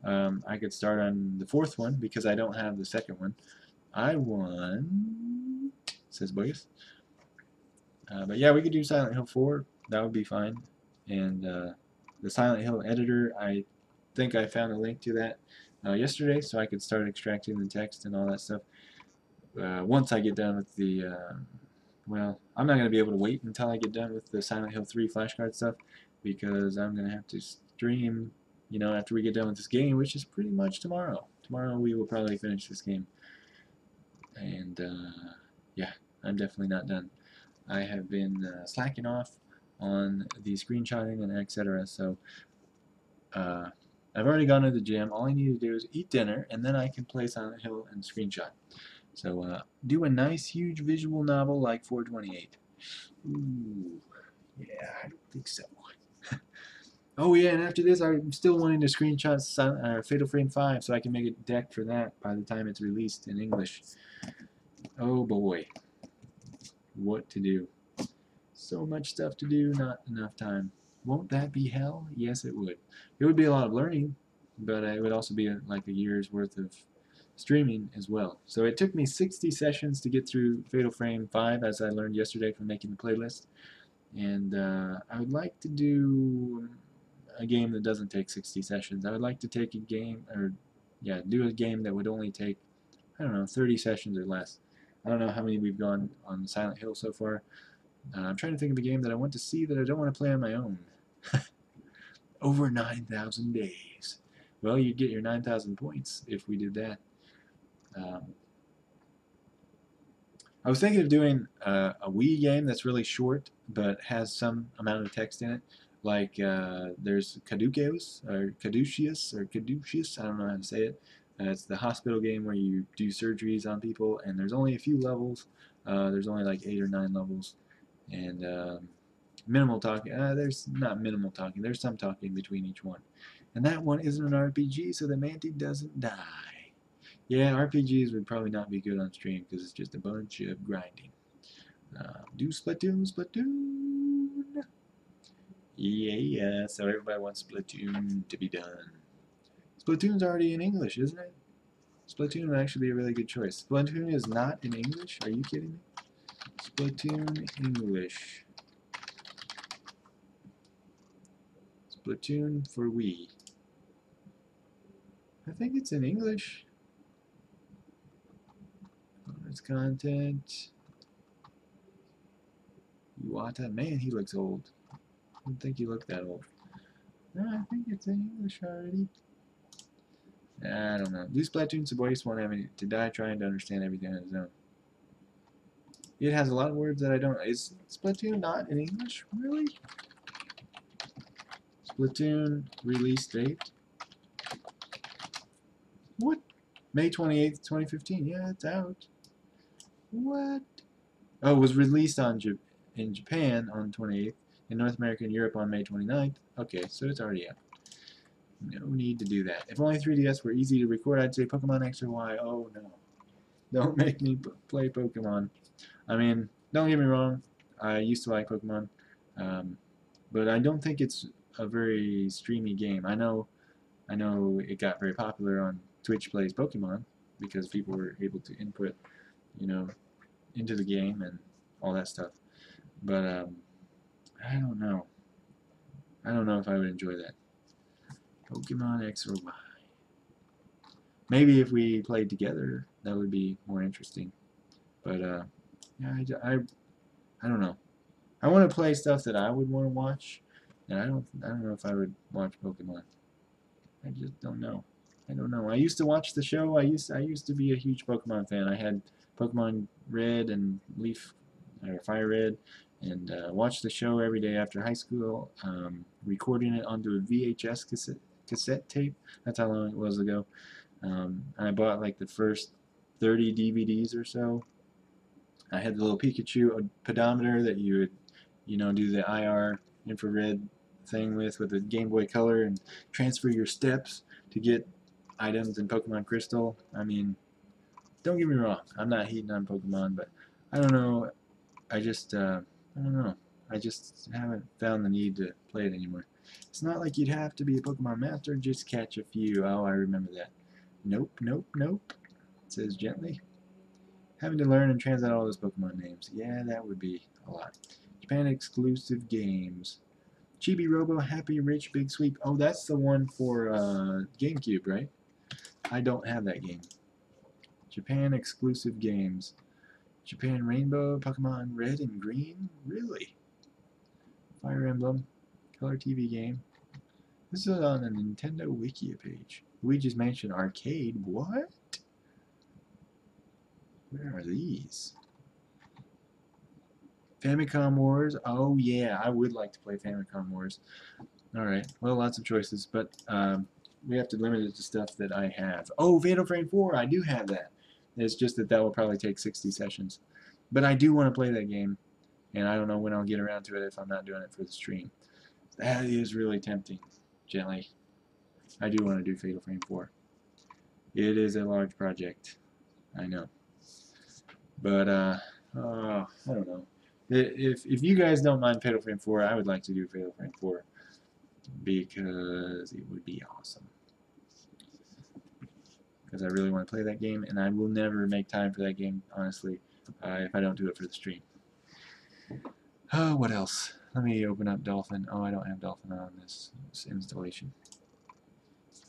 I could start on the fourth one, because I don't have the second one. I won, says Bogus. But yeah, we could do Silent Hill 4. That would be fine. And the Silent Hill editor, I think I found a link to that yesterday, so I could start extracting the text and all that stuff. Once I get done with the, well, I'm not going to be able to wait until I get done with the Silent Hill 3 flashcard stuff, because I'm going to have to stream, after we get done with this game, which is pretty much tomorrow. Tomorrow we will probably finish this game. And, yeah, I'm definitely not done. I have been slacking off on the screenshotting and etc. So I've already gone to the gym. All I need to do is eat dinner, and then I can play Silent Hill and screenshot. So do a nice huge visual novel like 428. Ooh, yeah, I don't think so. Oh yeah, and after this, I'm still wanting to screenshot Fatal Frame 5 so I can make a deck for that by the time it's released in English. Oh boy, what to do. So much stuff to do, not enough time. Won't that be hell? Yes, it would. It would be a lot of learning, but it would also be like a year's worth of streaming as well. So it took me 60 sessions to get through Fatal Frame 5, as I learned yesterday from making the playlist. And I would like to do a game that doesn't take 60 sessions. I would like to take a game, or yeah, do a game that would only take, I don't know, 30 sessions or less. I don't know how many we've gone on Silent Hill so far. I'm trying to think of a game that I want to see that I don't want to play on my own. Over 9,000 days. Well, you'd get your 9,000 points if we did that. I was thinking of doing a Wii game that's really short but has some amount of text in it. Like there's Caduceus, I don't know how to say it. It's the hospital game where you do surgeries on people, and there's only a few levels. There's only like 8 or 9 levels, and minimal talking. There's not minimal talking. There's some talking between each one. And that one isn't an RPG, so the Manti doesn't die. Yeah, RPGs would probably not be good on stream because it's just a bunch of grinding. Do Splatoon, Splatoon. Yeah, so everybody wants Splatoon to be done. Splatoon's already in English, isn't it? Splatoon would actually be a really good choice. Splatoon is not in English? Are you kidding me? Splatoon English. Splatoon for Wii. I think it's in English. Bonus content. Iwata. Man, he looks old. I didn't think he looked that old. No, I think it's in English already. I don't know. Do Splatoon so boys won't have any to die trying to understand everything on his own. It has a lot of words that I don't. Is Splatoon not in English? Really? Splatoon release date? What? May 28th, 2015. Yeah, it's out. What? Oh, it was released on in Japan on 28th, in North America and Europe on May 29th. Okay, so it's already out. No need to do that. If only 3DS were easy to record, I'd say Pokemon X or Y. Oh no. Don't make me play Pokemon. I mean, don't get me wrong, I used to like Pokemon, but I don't think it's a very streamy game. I know it got very popular on Twitch Plays Pokemon because people were able to input, you know, into the game and all that stuff. But I don't know. I don't know if I would enjoy that. Pokemon X or Y. Maybe if we played together, that would be more interesting. But yeah, I don't know. I want to play stuff that I would want to watch, and I don't know if I would watch Pokemon. I just don't know. I don't know. I used to watch the show. I used to be a huge Pokemon fan. I had Pokemon Red and Leaf or Fire Red, and watched the show every day after high school, recording it onto a VHS cassette tape. That's how long it was ago. I bought like the first 30 DVDs or so. I had the little Pikachu pedometer that you would, you know, do the IR infrared thing with the Game Boy Color and transfer your steps to get items in Pokemon Crystal. I mean, don't get me wrong, I'm not hating on Pokemon, but I don't know. I don't know. I just haven't found the need to play it anymore. It's not like you'd have to be a Pokemon master, just catch a few. Oh, I remember that. Nope, nope, nope. It says gently. Having to learn and translate all those Pokemon names. Yeah, that would be a lot. Japan exclusive games. Chibi Robo, Happy Rich Big Sweep. Oh, that's the one for GameCube, right? I don't have that game. Japan exclusive games. Japan Rainbow, Pokemon Red and Green? Really? Fire Emblem, Color TV game. This is on the Nintendo Wikia page. Luigi's Mansion Arcade? What? Where are these? Famicom Wars? Oh yeah, I would like to play Famicom Wars. Alright, well, lots of choices, but we have to limit it to stuff that I have. Oh, Fatal Frame 4, I do have that. It's just that will probably take 60 sessions. But I do want to play that game, and I don't know when I'll get around to it if I'm not doing it for the stream. That is really tempting, gently. I do want to do Fatal Frame 4. It is a large project, I know. But, I don't know. If you guys don't mind Fatal Frame 4, I would like to do Fatal Frame 4. Because it would be awesome. Because I really want to play that game, and I will never make time for that game, honestly, if I don't do it for the stream. Oh, what else? Let me open up Dolphin. Oh, I don't have Dolphin on this installation.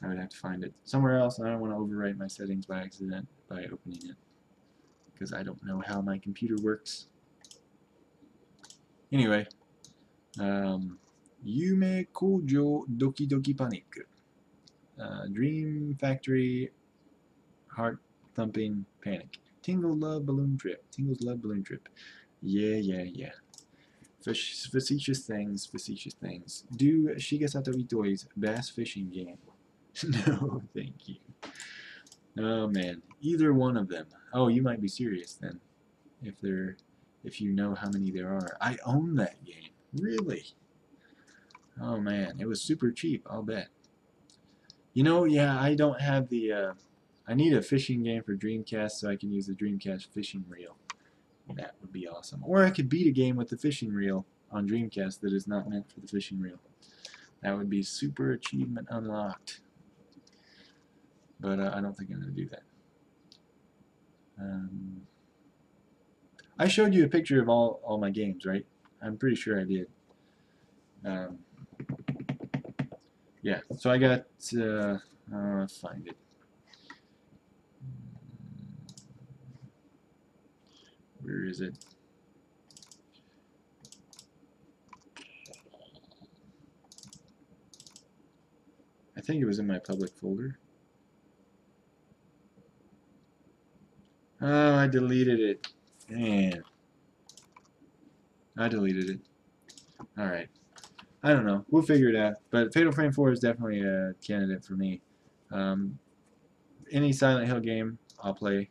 I would have to find it somewhere else. I don't want to overwrite my settings by accident by opening it, because I don't know how my computer works. Anyway, Yume Kojo Doki Doki Panic. Dream Factory Heart Thumping Panic. Tingle Love Balloon Trip. Tingle's Love Balloon Trip. Yeah. Facetious things. Do Shigesato Itoi's Bass Fishing Game. No, thank you. Oh man, either one of them. Oh, you might be serious then, if you know how many there are. I own that game. Really? Oh man, it was super cheap. I'll bet. You know, yeah, I don't have the. I need a fishing game for Dreamcast so I can use the Dreamcast fishing reel. That would be awesome. Or I could beat a game with the fishing reel on Dreamcast that is not meant for the fishing reel. That would be super achievement unlocked. But I don't think I'm going to do that. I showed you a picture of all my games, right? I'm pretty sure I did. Yeah, so I got, find it. Where is it? I think it was in my public folder. Oh, I deleted it. Man. I deleted it. Alright. I don't know. We'll figure it out. But Fatal Frame 4 is definitely a candidate for me. Any Silent Hill game, I'll play.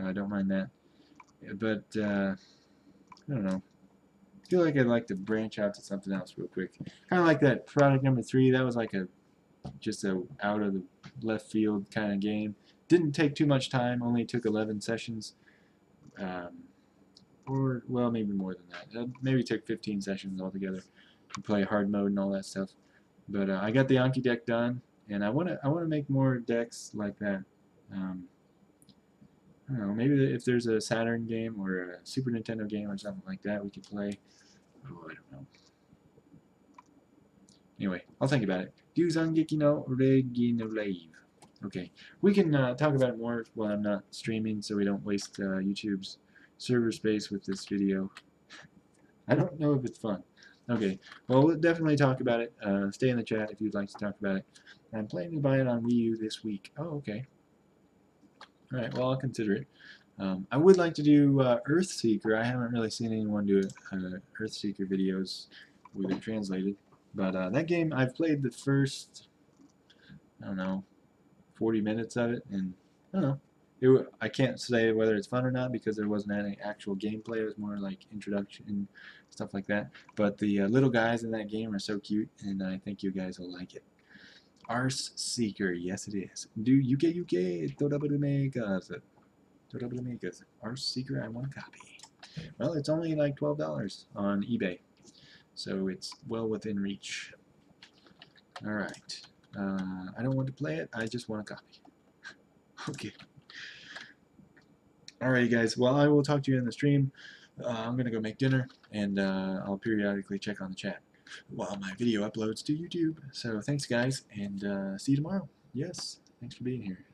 I don't mind that. But, I don't know. I feel like I'd like to branch out to something else real quick. Kind of like that Product Number 3. That was like just a out of the left field kind of game. Didn't take too much time. Only took 11 sessions. Or, well, maybe more than that. Maybe took 15 sessions altogether to play hard mode and all that stuff. But I got the Anki deck done, and I want to make more decks like that. I don't know, maybe if there's a Saturn game or a Super Nintendo game or something like that we could play. Oh, I don't know. Anyway, I'll think about it. Do Zangeki no Regi no Live. Okay, we can talk about it more while I'm not streaming, so we don't waste YouTube's server space with this video. I don't know if it's fun. Okay, well, we'll definitely talk about it. Stay in the chat if you'd like to talk about it. I'm planning to buy it on Wii U this week. Oh, okay. Alright, well, I'll consider it. I would like to do Earthseeker. I haven't really seen anyone do Earthseeker videos with it translated. But that game, I've played the first, I don't know, 40 minutes of it, and I don't know. I can't say whether it's fun or not because there wasn't any actual gameplay. It was more like introduction and stuff like that. But the little guys in that game are so cute, and I think you guys will like it. Earthseeker, yes it is. Do Yuke Torabumegas. Earthseeker, I want a copy. Well, it's only like $12 on eBay, so it's well within reach. Alright. I don't want to play it, I just want a copy. Okay. Alright guys, well I will talk to you in the stream. I'm going to go make dinner, and I'll periodically check on the chat while my video uploads to YouTube. So thanks guys, and see you tomorrow. Yes, thanks for being here.